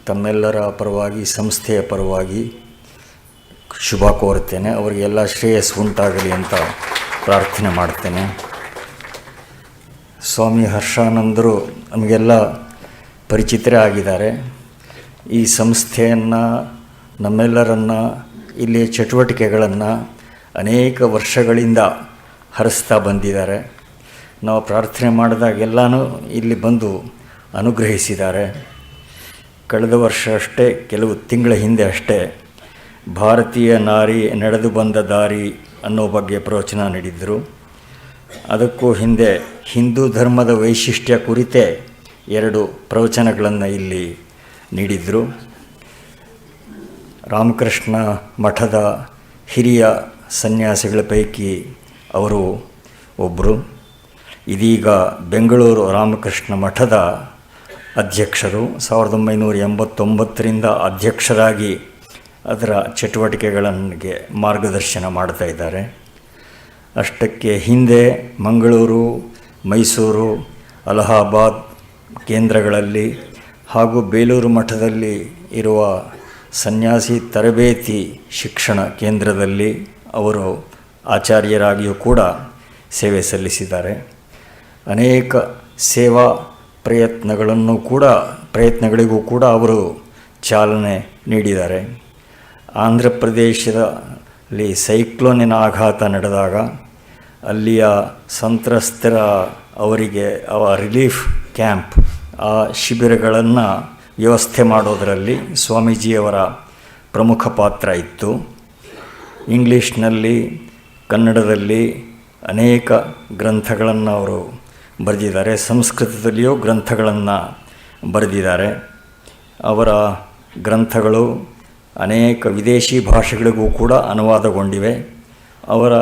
ತಮ್ಮೆಲ್ಲರ ಪರವಾಗಿ ಸಂಸ್ಥೆಯ ಪರವಾಗಿ ಶುಭ ಕೋರುತ್ತೇನೆ. ಅವರಿಗೆಲ್ಲ ಶ್ರೇಯಸ್ಸು ಉಂಟಾಗಲಿ ಅಂತ ಪ್ರಾರ್ಥನೆ ಮಾಡ್ತೇನೆ. ಸ್ವಾಮಿ ಹರ್ಷಾನಂದರು ನಮಗೆಲ್ಲ ಪರಿಚಿತರೇ ಆಗಿದ್ದಾರೆ. ಈ ಸಂಸ್ಥೆಯನ್ನು, ನಮ್ಮೆಲ್ಲರನ್ನು, ಇಲ್ಲಿಯ ಚಟುವಟಿಕೆಗಳನ್ನು ಅನೇಕ ವರ್ಷಗಳಿಂದ ಹರಿಸ್ತಾ ಬಂದಿದ್ದಾರೆ. ನಾವು ಪ್ರಾರ್ಥನೆ ಮಾಡಿದಾಗೆಲ್ಲನೂ ಇಲ್ಲಿ ಬಂದು ಅನುಗ್ರಹಿಸಿದ್ದಾರೆ. ಕಳೆದ ವರ್ಷ ಅಷ್ಟೇ, ಕೆಲವು ತಿಂಗಳ ಹಿಂದೆ ಅಷ್ಟೇ, ಭಾರತೀಯ ನಾರಿ ನಡೆದು ಬಂದ ದಾರಿ ಅನ್ನೋ ಬಗ್ಗೆ ಪ್ರವಚನ ನೀಡಿದ್ದರು. ಅದಕ್ಕೂ ಹಿಂದೆ ಹಿಂದೂ ಧರ್ಮದ ವೈಶಿಷ್ಟ್ಯ ಕುರಿತೇ 2 ಪ್ರವಚನಗಳನ್ನು ಇಲ್ಲಿ ನೀಡಿದರು. ರಾಮಕೃಷ್ಣ ಮಠದ ಹಿರಿಯ ಸನ್ಯಾಸಿಗಳ ಪೈಕಿ ಅವರು ಒಬ್ಬರು. ಇದೀಗ ಬೆಂಗಳೂರು ರಾಮಕೃಷ್ಣ ಮಠದ ಅಧ್ಯಕ್ಷರು. 1989ರಿಂದ ಅಧ್ಯಕ್ಷರಾಗಿ ಅದರ ಚಟುವಟಿಕೆಗಳಿಗೆ ಮಾರ್ಗದರ್ಶನ ಮಾಡ್ತಾ ಇದ್ದಾರೆ. ಅಷ್ಟಕ್ಕೆ ಹಿಂದೆ ಮಂಗಳೂರು, ಮೈಸೂರು, ಅಲಹಾಬಾದ್ ಕೇಂದ್ರಗಳಲ್ಲಿ ಹಾಗೂ ಬೇಲೂರು ಮಠದಲ್ಲಿ ಇರುವ ಸನ್ಯಾಸಿ ತರಬೇತಿ ಶಿಕ್ಷಣ ಕೇಂದ್ರದಲ್ಲಿ ಅವರು ಆಚಾರ್ಯರಾಗಿಯೂ ಕೂಡ ಸೇವೆ ಸಲ್ಲಿಸಿದ್ದಾರೆ. ಅನೇಕ ಸೇವಾ ಪ್ರಯತ್ನಗಳಿಗೂ ಕೂಡ ಅವರು ಚಾಲನೆ ನೀಡಿದ್ದಾರೆ. ಆಂಧ್ರ ಪ್ರದೇಶದಲ್ಲಿ ಸೈಕ್ಲೋನಿನ ಆಘಾತ ನಡೆದಾಗ ಅಲ್ಲಿಯ ಸಂತ್ರಸ್ತರ ಅವರಿಗೆ ರಿಲೀಫ್ ಕ್ಯಾಂಪ್, ಆ ಶಿಬಿರಗಳನ್ನು ವ್ಯವಸ್ಥೆ ಮಾಡೋದರಲ್ಲಿ ಸ್ವಾಮೀಜಿಯವರ ಪ್ರಮುಖ ಪಾತ್ರ ಇತ್ತು. ಇಂಗ್ಲೀಷ್ನಲ್ಲಿ, ಕನ್ನಡದಲ್ಲಿ ಅನೇಕ ಗ್ರಂಥಗಳನ್ನು ಅವರು ಬರೆದಿದ್ದಾರೆ. ಸಂಸ್ಕೃತದಲ್ಲಿಯೂ ಗ್ರಂಥಗಳನ್ನು ಬರೆದಿದ್ದಾರೆ. ಅವರ ಗ್ರಂಥಗಳು ಅನೇಕ ವಿದೇಶಿ ಭಾಷೆಗಳಿಗೂ ಕೂಡ ಅನುವಾದಗೊಂಡಿವೆ. ಅವರ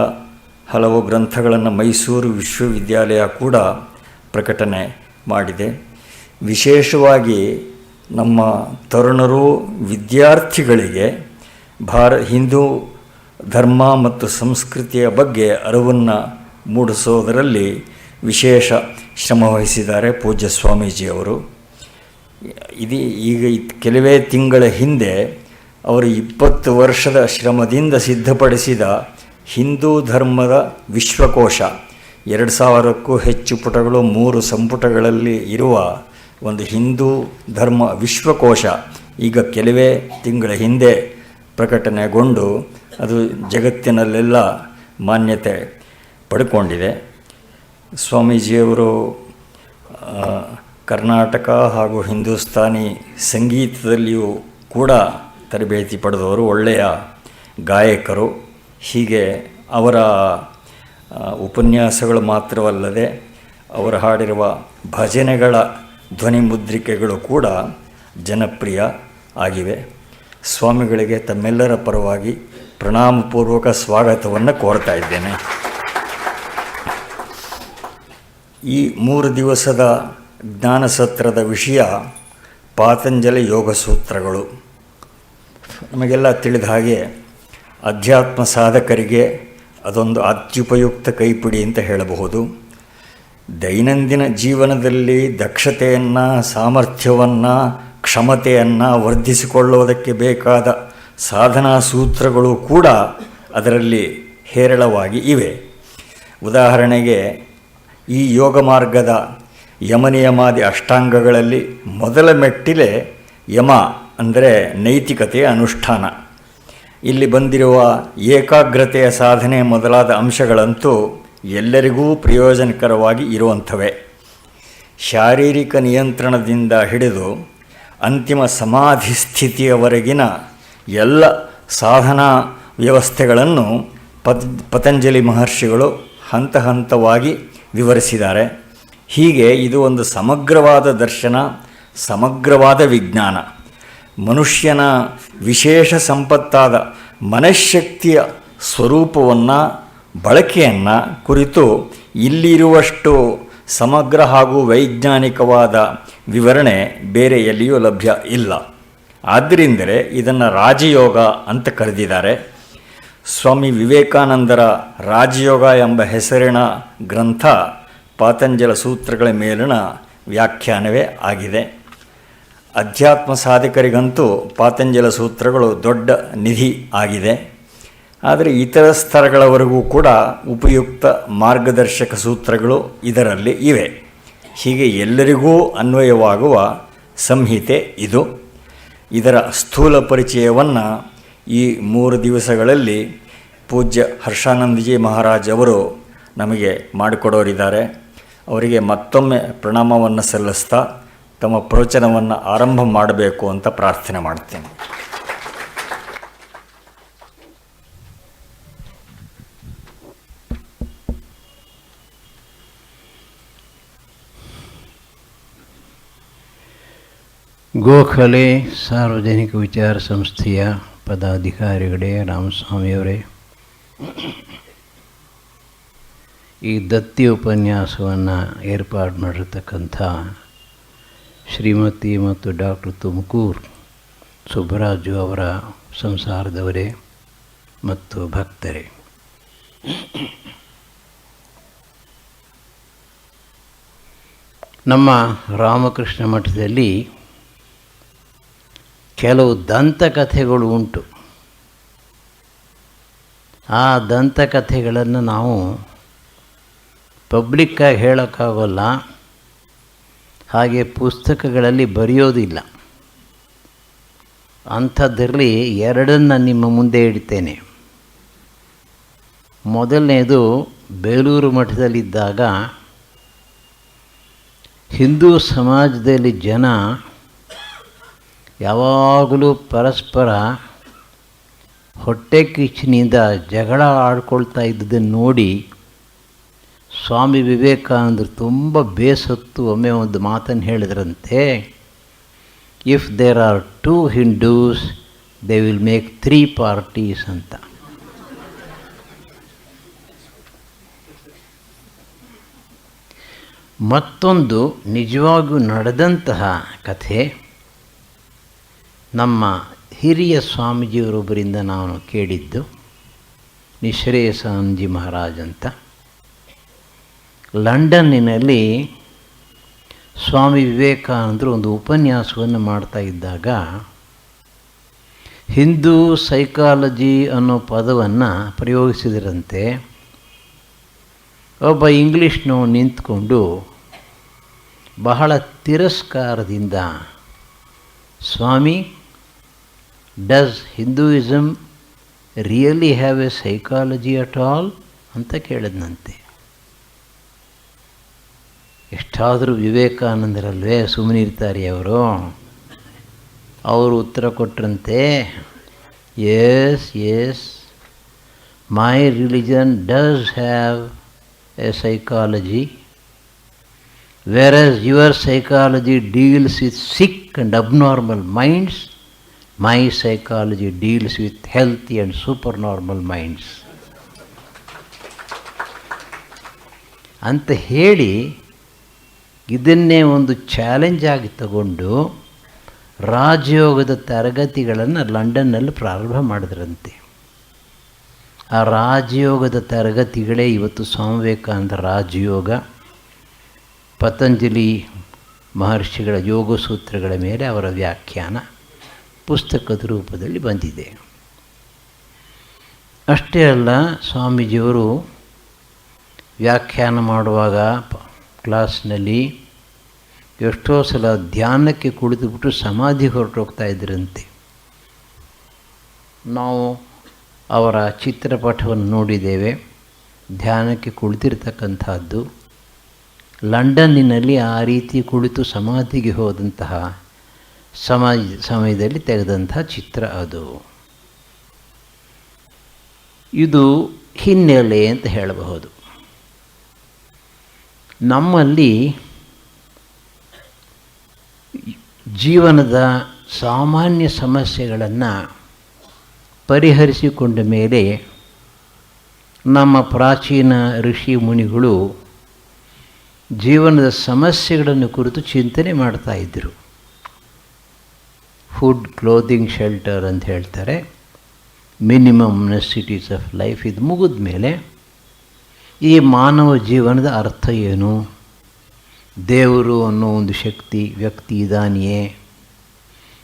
ಹಲವು ಗ್ರಂಥಗಳನ್ನು ಮೈಸೂರು ವಿಶ್ವವಿದ್ಯಾಲಯ ಕೂಡ ಪ್ರಕಟಣೆ ಮಾಡಿದೆ. ವಿಶೇಷವಾಗಿ ನಮ್ಮ ತರುಣರು, ವಿದ್ಯಾರ್ಥಿಗಳಿಗೆ ಹಿಂದೂ ಧರ್ಮ ಮತ್ತು ಸಂಸ್ಕೃತಿಯ ಬಗ್ಗೆ ಅರಿವನ್ನು ಮೂಡಿಸೋದರಲ್ಲಿ ವಿಶೇಷ ಶ್ರಮವಹಿಸಿದ್ದಾರೆ ಪೂಜ್ಯ ಸ್ವಾಮೀಜಿಯವರು. ಈಗ ಕೆಲವೇ ತಿಂಗಳ ಹಿಂದೆ ಅವರು 20 ವರ್ಷದ ಶ್ರಮದಿಂದ ಸಿದ್ಧಪಡಿಸಿದ ಹಿಂದೂ ಧರ್ಮದ ವಿಶ್ವಕೋಶ, 2000ಕ್ಕೂ ಹೆಚ್ಚು ಪುಟಗಳು, 3 ಸಂಪುಟಗಳಲ್ಲಿ ಇರುವ ಒಂದು ಹಿಂದೂ ಧರ್ಮ ವಿಶ್ವಕೋಶ ಈಗ ಕೆಲವೇ ತಿಂಗಳ ಹಿಂದೆ ಪ್ರಕಟಣೆಗೊಂಡು ಅದು ಜಗತ್ತಿನಲ್ಲೆಲ್ಲ ಮಾನ್ಯತೆ ಪಡ್ಕೊಂಡಿದೆ. ಸ್ವಾಮೀಜಿಯವರು ಕರ್ನಾಟಕ ಹಾಗೂ ಹಿಂದೂಸ್ತಾನಿ ಸಂಗೀತದಲ್ಲಿಯೂ ಕೂಡ ತರಬೇತಿ ಪಡೆದವರು, ಒಳ್ಳೆಯ ಗಾಯಕರು. ಹೀಗೆ ಅವರ ಉಪನ್ಯಾಸಗಳು ಮಾತ್ರವಲ್ಲದೆ ಅವರು ಹಾಡಿರುವ ಭಜನೆಗಳ ಧ್ವನಿ ಮುದ್ರಿಕೆಗಳು ಕೂಡ ಜನಪ್ರಿಯ ಆಗಿವೆ. ಸ್ವಾಮಿಗಳಿಗೆ ತಮ್ಮೆಲ್ಲರ ಪರವಾಗಿ ಪ್ರಣಾಮಪೂರ್ವಕ ಸ್ವಾಗತವನ್ನು ಕೋರ್ತಾ ಇದ್ದೇನೆ. ಈ 3 ದಿವಸದ ಜ್ಞಾನ ಸತ್ರದ ವಿಷಯ ಪಾತಂಜಲಿ ಯೋಗ ಸೂತ್ರಗಳು. ನಮಗೆಲ್ಲ ತಿಳಿದ ಹಾಗೆ ಅಧ್ಯಾತ್ಮ ಸಾಧಕರಿಗೆ ಅದೊಂದು ಅತ್ಯುಪಯುಕ್ತ ಕೈಪಿಡಿ ಅಂತ ಹೇಳಬಹುದು. ದೈನಂದಿನ ಜೀವನದಲ್ಲಿ ದಕ್ಷತೆಯನ್ನು, ಸಾಮರ್ಥ್ಯವನ್ನು, ಕ್ಷಮತೆಯನ್ನು ವರ್ಧಿಸಿಕೊಳ್ಳುವುದಕ್ಕೆ ಬೇಕಾದ ಸಾಧನಾ ಸೂತ್ರಗಳು ಕೂಡ ಅದರಲ್ಲಿ ಹೇರಳವಾಗಿ ಇವೆ. ಉದಾಹರಣೆಗೆ ಈ ಯೋಗ ಮಾರ್ಗದ ಯಮನಿಯಮಾದಿ ಅಷ್ಟಾಂಗಗಳಲ್ಲಿ ಮೊದಲ ಮೆಟ್ಟಿಲೆ ಯಮ ಅಂದರೆ ನೈತಿಕತೆಯ ಅನುಷ್ಠಾನ. ಇಲ್ಲಿ ಬಂದಿರುವ ಏಕಾಗ್ರತೆಯ ಸಾಧನೆ ಮೊದಲಾದ ಅಂಶಗಳಂತೂ ಎಲ್ಲರಿಗೂ ಪ್ರಯೋಜನಕರವಾಗಿ ಇರುವಂಥವೇ. ಶಾರೀರಿಕ ನಿಯಂತ್ರಣದಿಂದ ಹಿಡಿದು ಅಂತಿಮ ಸಮಾಧಿ ಸ್ಥಿತಿಯವರೆಗಿನ ಎಲ್ಲ ಸಾಧನಾ ವ್ಯವಸ್ಥೆಗಳನ್ನು ಪತಂಜಲಿ ಮಹರ್ಷಿಗಳು ಹಂತ ಹಂತವಾಗಿ ವಿವರಿಸಿದ್ದಾರೆ. ಹೀಗೆ ಇದು ಒಂದು ಸಮಗ್ರವಾದ ದರ್ಶನ, ಸಮಗ್ರವಾದ ವಿಜ್ಞಾನ. ಮನುಷ್ಯನ ವಿಶೇಷ ಸಂಪತ್ತಾದ ಮನಃಶಕ್ತಿಯ ಸ್ವರೂಪವನ್ನು, ಬಳಕೆಯನ್ನು ಕುರಿತು ಇಲ್ಲಿರುವಷ್ಟು ಸಮಗ್ರ ಹಾಗೂ ವೈಜ್ಞಾನಿಕವಾದ ವಿವರಣೆ ಬೇರೆ ಎಲ್ಲಿಯೂ ಲಭ್ಯ ಇಲ್ಲ. ಆದ್ದರಿಂದಲೇ ಇದನ್ನು ರಾಜಯೋಗ ಅಂತ ಕರೆದಿದ್ದಾರೆ. ಸ್ವಾಮಿ ವಿವೇಕಾನಂದರ ರಾಜಯೋಗ ಎಂಬ ಹೆಸರಿನ ಗ್ರಂಥ ಪಾತಂಜಲ ಸೂತ್ರಗಳ ಮೇಲಿನ ವ್ಯಾಖ್ಯಾನವೇ ಆಗಿದೆ. ಅಧ್ಯಾತ್ಮ ಸಾಧಕರಿಗಂತೂ ಪಾತಂಜಲ ಸೂತ್ರಗಳು ದೊಡ್ಡ ನಿಧಿ ಆಗಿದೆ. ಆದರೆ ಇತರ ಸ್ತರಗಳವರೆಗೂ ಕೂಡ ಉಪಯುಕ್ತ ಮಾರ್ಗದರ್ಶಕ ಸೂತ್ರಗಳು ಇದರಲ್ಲಿ ಇವೆ. ಹೀಗೆ ಎಲ್ಲರಿಗೂ ಅನ್ವಯವಾಗುವ ಸಂಹಿತೆ ಇದು. ಇದರ ಸ್ಥೂಲ ಪರಿಚಯವನ್ನು ಈ 3 ದಿವಸಗಳಲ್ಲಿ ಪೂಜ್ಯ ಹರ್ಷಾನಂದಜಿ ಮಹಾರಾಜ್ ಅವರು ನಮಗೆ ಮಾಡಿಕೊಡೋರಿದ್ದಾರೆ. ಅವರಿಗೆ ಮತ್ತೊಮ್ಮೆ ಪ್ರಣಾಮವನ್ನು ಸಲ್ಲಿಸ್ತಾ ತಮ್ಮ ಪ್ರವಚನವನ್ನು ಆರಂಭ ಮಾಡಬೇಕು ಅಂತ ಪ್ರಾರ್ಥನೆ ಮಾಡ್ತೇನೆ. ಗೋಖಲೆ ಸಾರ್ವಜನಿಕ ವಿಚಾರ ಸಂಸ್ಥೆಯ ಪದಾಧಿಕಾರಿಗಳೇ, ರಾಮಸ್ವಾಮಿಯವರೇ, ಈ ದತ್ತಿ ಉಪನ್ಯಾಸವನ್ನು ಏರ್ಪಾಡು ಮಾಡಿರ್ತಕ್ಕಂಥ ಶ್ರೀಮತಿ ಮತ್ತು ಡಾಕ್ಟರ್ ತುಮಕೂರು ಸುಬ್ಬರಾಜು ಅವರ ಸಂಸಾರದವರೇ ಮತ್ತು ಭಕ್ತರೇ, ನಮ್ಮ ರಾಮಕೃಷ್ಣ ಮಠದಲ್ಲಿ ಕೆಲವು ದಂತಕಥೆಗಳು ಉಂಟು. ಆ ದಂತಕಥೆಗಳನ್ನು ನಾವು ಪಬ್ಲಿಕ್ಕಾಗಿ ಹೇಳೋಕ್ಕಾಗೋಲ್ಲ, ಹಾಗೆ ಪುಸ್ತಕಗಳಲ್ಲಿ ಬರೆಯೋದಿಲ್ಲ. ಅಂಥದ್ರಲ್ಲಿ 2 ನಿಮ್ಮ ಮುಂದೆ ಇಡ್ತೇನೆ. ಮೊದಲನೇದು, ಬೇಲೂರು ಮಠದಲ್ಲಿದ್ದಾಗ ಹಿಂದೂ ಸಮಾಜದಲ್ಲಿ ಜನ ಯಾವಾಗಲೂ ಪರಸ್ಪರ ಹೊಟ್ಟೆ ಕಿಚ್ಚಿನಿಂದ ಜಗಳ ಆಡ್ಕೊಳ್ತಾ ಇದ್ದದನ್ನು ನೋಡಿ ಸ್ವಾಮಿ ವಿವೇಕಾನಂದರು ತುಂಬ ಬೇಸತ್ತು ಒಮ್ಮೆ ಒಂದು ಮಾತನ್ನು ಹೇಳಿದ್ರಂತೆ, if there are 2 Hindus they will make 3 parties ಅಂತ. ಮತ್ತೊಂದು ನಿಜವಾಗಿಯೂ ನಡೆದಂತಹ ಕಥೆ ನಮ್ಮ ಹಿರಿಯ ಸ್ವಾಮೀಜಿಯವರೊಬ್ಬರಿಂದ ನಾನು ಕೇಳಿದ್ದು. ನಿಶ್ರೇಯಸಾನಂದಜಿ ಮಹಾರಾಜ್ ಅಂತ. ಲಂಡನ್ನಿನಲ್ಲಿ ಸ್ವಾಮಿ ವಿವೇಕಾನಂದರು ಒಂದು ಉಪನ್ಯಾಸವನ್ನು ಮಾಡ್ತಾ ಇದ್ದಾಗ ಹಿಂದೂ ಸೈಕಾಲಜಿ ಅನ್ನೋ ಪದವನ್ನು ಪ್ರಯೋಗಿಸಿದರಂತೆ. ಒಬ್ಬ ಇಂಗ್ಲೀಷ್ನವ ನಿಂತ್ಕೊಂಡು ಬಹಳ ತಿರಸ್ಕಾರದಿಂದ, Swami, does Hinduism really have a psychology at all ಅಂತ ಕೇಳಿದ್ನಂತೆ. ಎಷ್ಟಾದರೂ ವಿವೇಕಾನಂದರಲ್ವೇ, ಸುಮ್ಮನಿರ್ತಾರೆ ಅವರು. ಅವರು ಉತ್ತರ ಕೊಟ್ಟರಂತೆ, yes yes, my religion does have a psychology, whereas your psychology deals with sick and abnormal minds, my psychology deals with healthy and supernormal minds ಅಂತ ಹೇಳಿ ಇದನ್ನೇ ಒಂದು ಚಾಲೆಂಜ್ ಆಗಿ ತಗೊಂಡು ರಾಜಯೋಗದ ತರಗತಿಗಳನ್ನು ಲಂಡನ್ನಲ್ಲಿ ಪ್ರಾರಂಭ ಮಾಡಿದ್ರಂತೆ. ಆ ರಾಜಯೋಗದ ತರಗತಿಗಳೇ ಇವತ್ತು ಸ್ವಾಮಿ ವಿವೇಕಾನಂದ ರಾಜಯೋಗ, ಪತಂಜಲಿ ಮಹರ್ಷಿಗಳ ಯೋಗ ಸೂತ್ರಗಳ ಮೇಲೆ ಅವರ ವ್ಯಾಖ್ಯಾನ ಪುಸ್ತಕದ ರೂಪದಲ್ಲಿ ಬಂದಿದೆ. ಅಷ್ಟೇ ಅಲ್ಲ, ಸ್ವಾಮೀಜಿಯವರು ವ್ಯಾಖ್ಯಾನ ಮಾಡುವಾಗ ಕ್ಲಾಸ್ನಲ್ಲಿ ಎಷ್ಟೋ ಸಲ ಧ್ಯಾನಕ್ಕೆ ಕುಳಿತುಬಿಟ್ಟು ಸಮಾಧಿ ಹೊರಟೋಗ್ತಾ ಇದ್ದರಂತೆ. ನಾವು ಅವರ ಚಿತ್ರಪಟವನ್ನು ನೋಡಿದ್ದೇವೆ, ಧ್ಯಾನಕ್ಕೆ ಕುಳಿತಿರ್ತಕ್ಕಂಥದ್ದು. ಲಂಡನ್ನಿನಲ್ಲಿ ಆ ರೀತಿ ಕುಳಿತು ಸಮಾಧಿಗೆ ಹೋದಂತಹ ಸಮಯದಲ್ಲಿ ತೆಗೆದಂತಹ ಚಿತ್ರ ಅದು. ಇದು ಹಿನ್ನೆಲೆ ಅಂತ ಹೇಳಬಹುದು. ನಮ್ಮಲ್ಲಿ ಜೀವನದ ಸಾಮಾನ್ಯ ಸಮಸ್ಯೆಗಳನ್ನು ಪರಿಹರಿಸಿಕೊಂಡ ಮೇಲೆ ನಮ್ಮ ಪ್ರಾಚೀನ ಋಷಿ ಮುನಿಗಳು ಜೀವನದ ಸಮಸ್ಯೆಗಳನ್ನು ಕುರಿತು ಚಿಂತನೆ ಮಾಡ್ತಾಯಿದ್ದರು. ಫುಡ್, ಕ್ಲೋದಿಂಗ್, ಶೆಲ್ಟರ್ ಅಂತ ಹೇಳ್ತಾರೆ, ಮಿನಿಮಮ್ ನೆಸೆಸಿಟೀಸ್ ಆಫ್ ಲೈಫ್. ಇದು ಮುಗಿದ ಮೇಲೆ ಈ ಮಾನವ ಜೀವನದ ಅರ್ಥ ಏನು, ದೇವರು ಅನ್ನೋ ಒಂದು ಶಕ್ತಿ ವ್ಯಕ್ತಿ ಇದ್ದಾನೆಯೇ,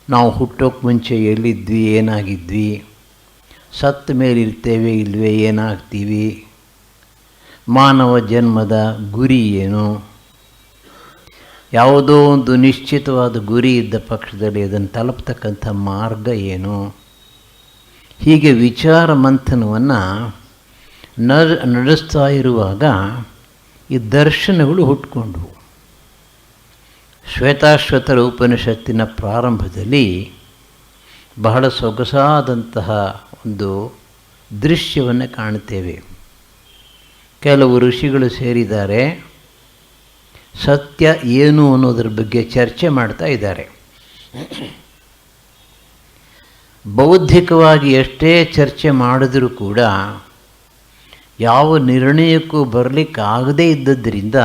ನಾವು ಹುಟ್ಟೋಕ್ಕೆ ಮುಂಚೆ ಎಲ್ಲಿದ್ವಿ, ಏನಾಗಿದ್ವಿ, ಸತ್ತ ಮೇಲೆ ಇರ್ತೇವೆ ಇಲ್ವೇ, ಏನಾಗ್ತೀವಿ, ಮಾನವ ಜನ್ಮದ ಗುರಿ ಏನು, ಯಾವುದೋ ಒಂದು ನಿಶ್ಚಿತವಾದ ಗುರಿ ಇದ್ದ ಪಕ್ಷದಲ್ಲಿ ಅದನ್ನು ತಲುಪ್ತಕ್ಕಂಥ ಮಾರ್ಗ ಏನು, ಹೀಗೆ ವಿಚಾರ ಮಂಥನವನ್ನು ನಡೆಸ್ತಾ ಇರುವಾಗ ಈ ದರ್ಶನಗಳು ಹುಟ್ಕೊಂಡವು. ಶ್ವೇತಾಶ್ವತರ ಉಪನಿಷತ್ತಿನ ಪ್ರಾರಂಭದಲ್ಲಿ ಬಹಳ ಸೊಗಸಾದಂತಹ ಒಂದು ದೃಶ್ಯವನ್ನು ಕಾಣ್ತೇವೆ. ಕೆಲವು ಋಷಿಗಳು ಸೇರಿದ್ದಾರೆ, ಸತ್ಯ ಏನು ಅನ್ನೋದ್ರ ಬಗ್ಗೆ ಚರ್ಚೆ ಮಾಡ್ತಾ ಇದ್ದಾರೆ. ಬೌದ್ಧಿಕವಾಗಿ ಎಷ್ಟೇ ಚರ್ಚೆ ಮಾಡಿದರೂ ಕೂಡ ಯಾವ ನಿರ್ಣಯಕ್ಕೂ ಬರಲಿಕ್ಕಾಗದೇ ಇದ್ದದ್ದರಿಂದ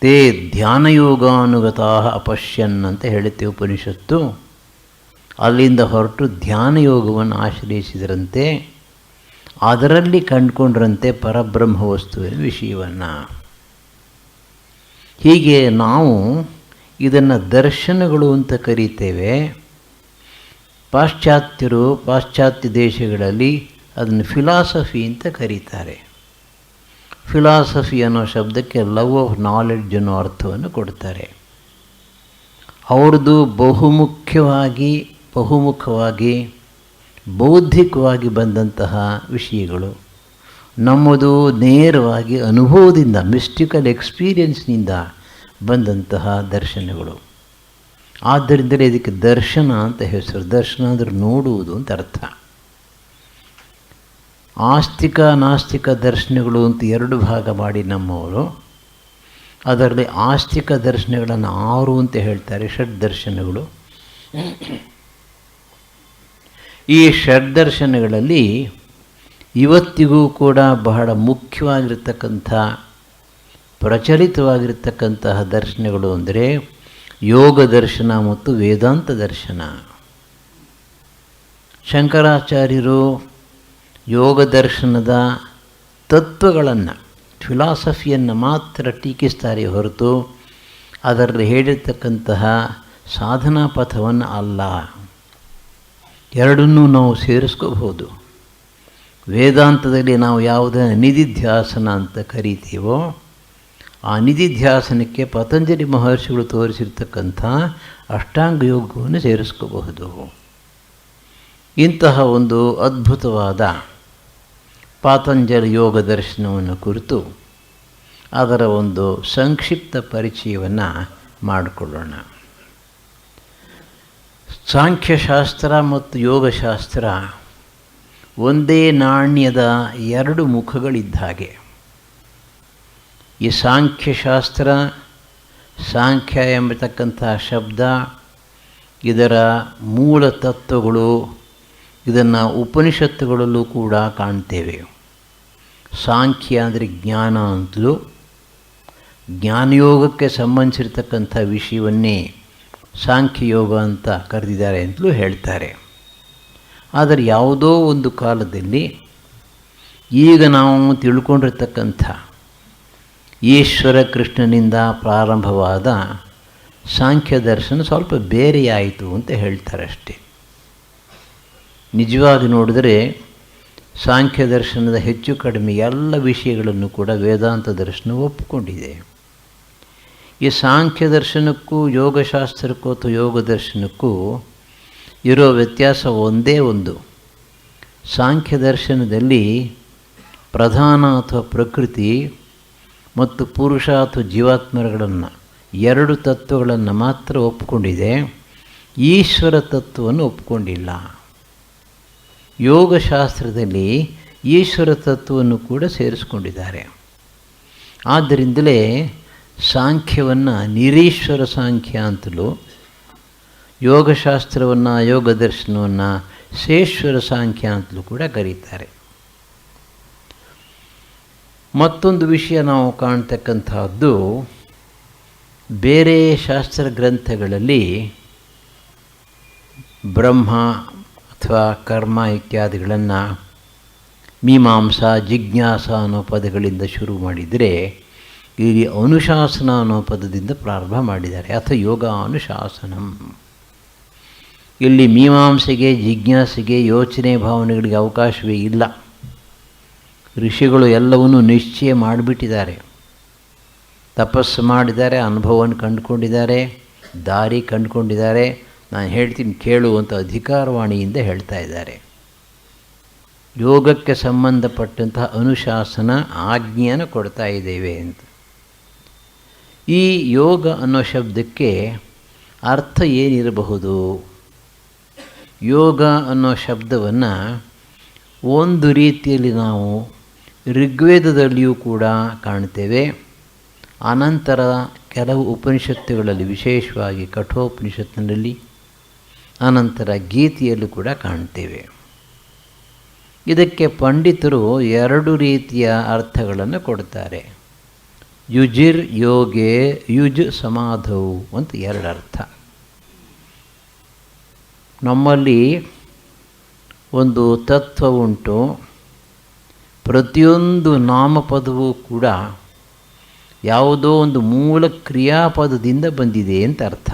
ತೇ ಧ್ಯಾನಯೋಗಾನುಗತಾ ಅಪಶ್ಯನ್ ಅಂತ ಹೇಳುತ್ತೆ ಉಪನಿಷತ್ತು. ಅಲ್ಲಿಂದ ಹೊರಟು ಧ್ಯಾನಯೋಗವನ್ನು ಆಶ್ರಯಿಸಿದರಂತೆ, ಅದರಲ್ಲಿ ಕಂಡುಕೊಂಡ್ರಂತೆ ಪರಬ್ರಹ್ಮ ವಸ್ತುವಿನ ವಿಷಯವನ್ನು. ಹೀಗೆ ನಾವು ಇದನ್ನು ದರ್ಶನಗಳು ಅಂತ ಕರೀತೇವೆ. ಪಾಶ್ಚಾತ್ಯರು ಪಾಶ್ಚಾತ್ಯ ದೇಶಗಳಲ್ಲಿ ಅದನ್ನು ಫಿಲಾಸಫಿ ಅಂತ ಕರೀತಾರೆ. ಫಿಲಾಸಫಿ ಅನ್ನೋ ಶಬ್ದಕ್ಕೆ ಲವ್ ಆಫ್ ನಾಲೆಡ್ಜ್ ಅನ್ನೋ ಅರ್ಥವನ್ನು ಕೊಡ್ತಾರೆ. ಅವ್ರದ್ದು ಬಹುಮುಖವಾಗಿ ಬೌದ್ಧಿಕವಾಗಿ ಬಂದಂತಹ ವಿಷಯಗಳು, ನಮ್ಮದು ನೇರವಾಗಿ ಅನುಭವದಿಂದ, ಮಿಸ್ಟಿಕಲ್ ಎಕ್ಸ್ಪೀರಿಯನ್ಸ್ನಿಂದ ಬಂದಂತಹ ದರ್ಶನಗಳು. ಆದ್ದರಿಂದಲೇ ಇದಕ್ಕೆ ದರ್ಶನ ಅಂತ ಹೆಸರು. ದರ್ಶನ ಅಂದರೆ ನೋಡುವುದು ಅಂತ ಅರ್ಥ. ಆಸ್ತಿಕ ನಾಸ್ತಿಕ ದರ್ಶನಗಳು ಅಂತ ಎರಡು ಭಾಗ ಮಾಡಿ ನಮ್ಮವರು. ಅದರಲ್ಲಿ ಆಸ್ತಿಕ ದರ್ಶನಗಳನ್ನು 6 ಅಂತ ಹೇಳ್ತಾರೆ, ಷಡ್ ದರ್ಶನಗಳು. ಈ ಷಡ್ ದರ್ಶನಗಳಲ್ಲಿ ಇವತ್ತಿಗೂ ಕೂಡ ಬಹಳ ಮುಖ್ಯವಾಗಿರ್ತಕ್ಕಂಥ ಪ್ರಚಲಿತವಾಗಿರ್ತಕ್ಕಂತಹ ದರ್ಶನಗಳು ಅಂದರೆ ಯೋಗ ದರ್ಶನ ಮತ್ತು ವೇದಾಂತ ದರ್ಶನ. ಶಂಕರಾಚಾರ್ಯರು ಯೋಗ ದರ್ಶನದ ತತ್ವಗಳನ್ನು, ಫಿಲಾಸಫಿಯನ್ನು ಮಾತ್ರ ಟೀಕಿಸ್ತಾರೆ ಹೊರತು ಅದರಲ್ಲಿ ಹೇಳಿರ್ತಕ್ಕಂತಹ ಸಾಧನಾ ಪಥವನ್ನು ಅಲ್ಲ. ಎರಡನ್ನೂ ನಾವು ಸೇರಿಸ್ಕೋಬಹುದು. ವೇದಾಂತದಲ್ಲಿ ನಾವು ಯಾವುದನ್ನು ನಿಧಿಧ್ಯಾಸನ ಅಂತ ಕರಿತೀವೋ ಆ ನಿಧಿಧ್ಯಾಸನಕ್ಕೆ ಪತಂಜಲಿ ಮಹರ್ಷಿಗಳು ತೋರಿಸಿರ್ತಕ್ಕಂಥ ಅಷ್ಟಾಂಗ ಯೋಗವನ್ನು ಸೇರಿಸ್ಕೋಬಹುದು. ಇಂತಹ ಒಂದು ಅದ್ಭುತವಾದ ಪಾತಂಜಲಿ ಯೋಗ ದರ್ಶನವನ್ನು ಕುರಿತು ಅದರ ಒಂದು ಸಂಕ್ಷಿಪ್ತ ಪರಿಚಯವನ್ನು ಮಾಡಿಕೊಳ್ಳೋಣ. ಸಾಂಖ್ಯಶಾಸ್ತ್ರ ಮತ್ತು ಯೋಗಶಾಸ್ತ್ರ ಒಂದೇ ನಾಣ್ಯದ 2 ಮುಖಗಳಿದ್ದ ಹಾಗೆ. ಈ ಸಾಂಖ್ಯಶಾಸ್ತ್ರ, ಸಾಂಖ್ಯ ಎಂಬತಕ್ಕಂಥ ಶಬ್ದ, ಇದರ ಮೂಲ ತತ್ವಗಳು, ಇದನ್ನು ಉಪನಿಷತ್ತುಗಳಲ್ಲೂ ಕೂಡ ಕಾಣ್ತೇವೆ. ಸಾಂಖ್ಯ ಅಂದರೆ ಜ್ಞಾನ ಅಂತಲೂ, ಜ್ಞಾನಯೋಗಕ್ಕೆ ಸಂಬಂಧಿಸಿರ್ತಕ್ಕಂಥ ವಿಷಯವನ್ನೇ ಸಾಂಖ್ಯಯೋಗ ಅಂತ ಕರೆದಿದ್ದಾರೆ ಅಂತಲೂ ಹೇಳ್ತಾರೆ. ಆದರೆ ಯಾವುದೋ ಒಂದು ಕಾಲದಲ್ಲಿ ಈಗ ನಾವು ತಿಳ್ಕೊಂಡಿರ್ತಕ್ಕಂಥ ಈಶ್ವರ ಕೃಷ್ಣನಿಂದ ಪ್ರಾರಂಭವಾದ ಸಾಂಖ್ಯ ದರ್ಶನ ಸ್ವಲ್ಪ ಬೇರೆಯಾಯಿತು ಅಂತ ಹೇಳ್ತಾರೆ ಅಷ್ಟೇ. ನಿಜವಾಗಿ ನೋಡಿದರೆ ಸಾಂಖ್ಯ ದರ್ಶನದ ಹೆಚ್ಚು ಕಡಿಮೆ ಎಲ್ಲ ವಿಷಯಗಳನ್ನು ಕೂಡ ವೇದಾಂತ ದರ್ಶನ ಒಪ್ಪಿಕೊಂಡಿದೆ. ಈ ಸಾಂಖ್ಯ ದರ್ಶನಕ್ಕೂ ಯೋಗಶಾಸ್ತ್ರಕ್ಕೂ ಅಥವಾ ಯೋಗ ದರ್ಶನಕ್ಕೂ ಇರೋ ವ್ಯತ್ಯಾಸ ಒಂದೇ ಒಂದು. ಸಾಂಖ್ಯ ದರ್ಶನದಲ್ಲಿ ಪ್ರಧಾನ ಅಥವಾ ಪ್ರಕೃತಿ ಮತ್ತು ಪುರುಷ ಅಥವಾ ಜೀವಾತ್ಮಗಳನ್ನು 2 ತತ್ವಗಳನ್ನು ಮಾತ್ರ ಒಪ್ಪಿಕೊಂಡಿದೆ, ಈಶ್ವರ ತತ್ವವನ್ನು ಒಪ್ಪಿಕೊಂಡಿಲ್ಲ. ಯೋಗಶಾಸ್ತ್ರದಲ್ಲಿ ಈಶ್ವರ ತತ್ವವನ್ನು ಕೂಡ ಸೇರಿಸ್ಕೊಂಡಿದ್ದಾರೆ. ಆದ್ದರಿಂದಲೇ ಸಾಂಖ್ಯವನ್ನು ನಿರೀಶ್ವರ ಸಾಂಖ್ಯ ಅಂತಲೂ, ಯೋಗಶಾಸ್ತ್ರವನ್ನು ಯೋಗ ದರ್ಶನವನ್ನು ಶೇಶ್ವರ ಸಾಂಖ್ಯ ಅಂತಲೂ ಕೂಡ ಕರೀತಾರೆ. ಮತ್ತೊಂದು ವಿಷಯ ನಾವು ಕಾಣ್ತಕ್ಕಂಥದ್ದು, ಬೇರೆ ಶಾಸ್ತ್ರ ಗ್ರಂಥಗಳಲ್ಲಿ ಬ್ರಹ್ಮ ಅಥವಾ ಕರ್ಮ ಇತ್ಯಾದಿಗಳನ್ನು ಮೀಮಾಂಸಾ, ಜಿಜ್ಞಾಸ ಅನ್ನೋ ಪದಗಳಿಂದ ಶುರು ಮಾಡಿದರೆ, ಇಲ್ಲಿ ಅನುಶಾಸನ ಅನ್ನೋ ಪದದಿಂದ ಪ್ರಾರಂಭ ಮಾಡಿದ್ದಾರೆ. ಅಥವಾ ಯೋಗ ಅನುಶಾಸನಂ. ಇಲ್ಲಿ ಮೀಮಾಂಸೆಗೆ, ಜಿಜ್ಞಾಸೆಗೆ, ಯೋಚನೆ ಭಾವನೆಗಳಿಗೆ ಅವಕಾಶವೇ ಇಲ್ಲ. ಋಷಿಗಳು ಎಲ್ಲವನ್ನೂ ನಿಶ್ಚಯ ಮಾಡಿಬಿಟ್ಟಿದ್ದಾರೆ. ತಪಸ್ಸು ಮಾಡಿದ್ದಾರೆ, ಅನುಭವವನ್ನು ಕಂಡುಕೊಂಡಿದ್ದಾರೆ, ದಾರಿ ಕಂಡುಕೊಂಡಿದ್ದಾರೆ. ನಾನು ಹೇಳ್ತೀನಿ ಕೇಳುವಂಥ ಅಧಿಕಾರವಾಣಿಯಿಂದ ಹೇಳ್ತಾ ಇದ್ದಾರೆ. ಯೋಗಕ್ಕೆ ಸಂಬಂಧಪಟ್ಟಂತಹ ಅನುಶಾಸನ, ಆಜ್ಞೆಯನ್ನು ಕೊಡ್ತಾ ಇದ್ದೇವೆ ಅಂತ. ಈ ಯೋಗ ಅನ್ನೋ ಶಬ್ದಕ್ಕೆ ಅರ್ಥ ಏನಿರಬಹುದು? ಯೋಗ ಅನ್ನೋ ಶಬ್ದವನ್ನು ಒಂದು ರೀತಿಯಲ್ಲಿ ನಾವು ಋಗ್ವೇದದಲ್ಲಿಯೂ ಕೂಡ ಕಾಣ್ತೇವೆ. ಅನಂತರ ಕೆಲವು ಉಪನಿಷತ್ತುಗಳಲ್ಲಿ, ವಿಶೇಷವಾಗಿ ಕಠೋಪನಿಷತ್ತಿನಲ್ಲಿ, ಅನಂತರ ಗೀತೆಯಲ್ಲೂ ಕೂಡ ಕಾಣ್ತೇವೆ. ಇದಕ್ಕೆ ಪಂಡಿತರು ಎರಡು ರೀತಿಯ ಅರ್ಥಗಳನ್ನು ಕೊಡ್ತಾರೆ. ಯುಜಿರ್ ಯೋಗೆ, ಯುಜ್ ಸಮಾಧೌ ಅಂತ ಎರಡು ಅರ್ಥ. ನಮ್ಮಲ್ಲಿ ಒಂದು ತತ್ವ ಉಂಟು. ಪ್ರತಿಯೊಂದು ನಾಮಪದವೂ ಕೂಡ ಯಾವುದೋ ಒಂದು ಮೂಲ ಕ್ರಿಯಾಪದದಿಂದ ಬಂದಿದೆ ಅಂತ ಅರ್ಥ.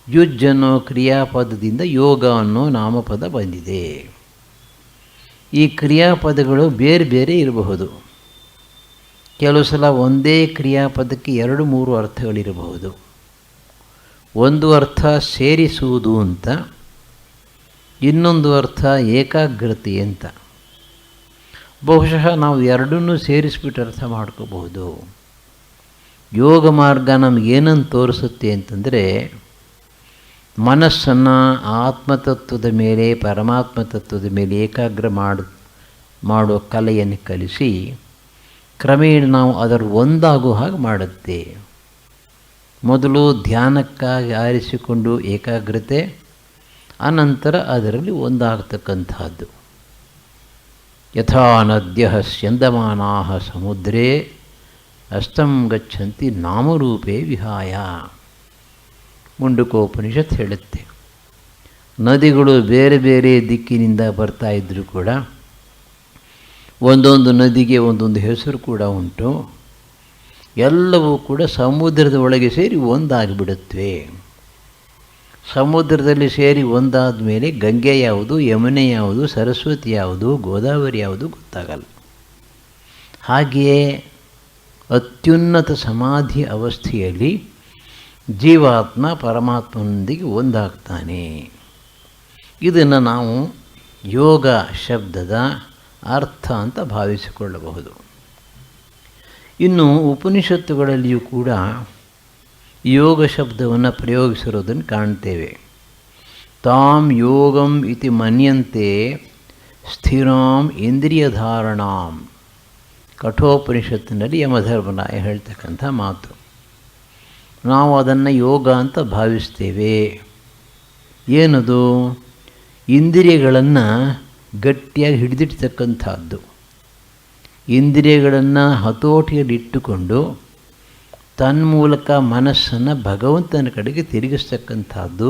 ಯುಜ್ ಅನ್ನೋ ಕ್ರಿಯಾಪದದಿಂದ ಯೋಗ ಅನ್ನೋ ನಾಮಪದ ಬಂದಿದೆ. ಈ ಕ್ರಿಯಾಪದಗಳು ಬೇರೆ ಬೇರೆ ಇರಬಹುದು. ಕೆಲವು ಸಲ ಒಂದೇ ಕ್ರಿಯಾಪದಕ್ಕೆ 2-3 ಅರ್ಥಗಳಿರಬಹುದು. ಒಂದು ಅರ್ಥ ಸೇರಿಸುವುದು ಅಂತ, ಇನ್ನೊಂದು ಅರ್ಥ ಏಕಾಗ್ರತೆ ಅಂತ. ಬಹುಶಃ ನಾವು ಎರಡನ್ನೂ ಸೇರಿಸ್ಬಿಟ್ಟು ಅರ್ಥ ಮಾಡ್ಕೋಬಹುದು. ಯೋಗ ಮಾರ್ಗ ನಮಗೇನನ್ನು ತೋರಿಸುತ್ತೆ ಅಂತಂದರೆ, ಮನಸ್ಸನ್ನು ಆತ್ಮತತ್ವದ ಮೇಲೆ, ಪರಮಾತ್ಮ ತತ್ವದ ಮೇಲೆ ಏಕಾಗ್ರ ಮಾಡೋ ಕಲೆಯನ್ನು ಕಲಿಸಿ ಕ್ರಮೇಣ ನಾವು ಅದರ ಒಂದಾಗೋ ಹಾಗೆ ಮಾಡುತ್ತೆ. ಮೊದಲು ಧ್ಯಾನಕ್ಕಾಗಿ ಆರಿಸಿಕೊಂಡು ಏಕಾಗ್ರತೆ, ಅನಂತರ ಅದರಲ್ಲಿ ಒಂದಾಗತಕ್ಕಂಥದ್ದು. ಯಥಾ ನದ್ಯಃ ಸ್ಯಂದಮಾನಾಃ ಸಮುದ್ರೇ ಅಸ್ತಂ ಗಚ್ಚಂತಿ ನಾಮರೂಪೇ ವಿಹಾಯ. ಮುಂಡಕೋಪನಿಷತ್ ಹೇಳುತ್ತೆ. ನದಿಗಳು ಬೇರೆ ಬೇರೆ ದಿಕ್ಕಿನಿಂದ ಬರ್ತಾ ಇದ್ದರೂ ಕೂಡ ಒಂದೊಂದು ನದಿಗೆ ಒಂದೊಂದು ಹೆಸರು ಕೂಡ ಉಂಟು. ಎಲ್ಲವೂ ಕೂಡ ಸಮುದ್ರದ ಒಳಗೆ ಸೇರಿ ಒಂದಾಗಿಬಿಡುತ್ತವೆ. ಸಮುದ್ರದಲ್ಲಿ ಸೇರಿ ಒಂದಾದ ಮೇಲೆ ಗಂಗೆ ಯಾವುದು, ಯಮುನೆ ಯಾವುದು, ಸರಸ್ವತಿ ಯಾವುದು, ಗೋದಾವರಿ ಯಾವುದು ಗೊತ್ತಾಗಲ್ಲ. ಹಾಗೆಯೇ ಅತ್ಯುನ್ನತ ಸಮಾಧಿ ಅವಸ್ಥೆಯಲ್ಲಿ ಜೀವಾತ್ಮ ಪರಮಾತ್ಮನೊಂದಿಗೆ ಒಂದಾಗ್ತಾನೆ. ಇದನ್ನು ನಾವು ಯೋಗ ಶಬ್ದದ ಅರ್ಥ ಅಂತ ಭಾವಿಸಿಕೊಳ್ಳಬಹುದು. ಇನ್ನು ಉಪನಿಷತ್ತುಗಳಲ್ಲಿಯೂ ಕೂಡ ಯೋಗ ಶಬ್ದವನ್ನು ಪ್ರಯೋಗಿಸಿರೋದನ್ನು ಕಾಣ್ತೇವೆ. ತಾಂ ಯೋಗಂ ಇತಿ ಮನ್ಯಂತೆ ಸ್ಥಿರಾಂ ಇಂದ್ರಿಯಧಾರಣಾಂ. ಕಠೋಪನಿಷತ್ತಿನಲ್ಲಿ ಯಮಧರ್ಮರಾಯ ಹೇಳ್ತಕ್ಕಂಥ ಮಾತು. ನಾವು ಅದನ್ನು ಯೋಗ ಅಂತ ಭಾವಿಸ್ತೇವೆ. ಏನದು? ಇಂದ್ರಿಯಗಳನ್ನು ಗಟ್ಟಿಯಾಗಿ ಹಿಡಿದಿಡ್ತಕ್ಕಂಥದ್ದು. ಇಂದ್ರಿಯಗಳನ್ನು ಹತೋಟಿಯಲ್ಲಿಟ್ಟುಕೊಂಡು ತನ್ಮೂಲಕ ಮನಸ್ಸನ್ನು ಭಗವಂತನ ಕಡೆಗೆ ತಿರುಗಿಸ್ತಕ್ಕಂಥದ್ದು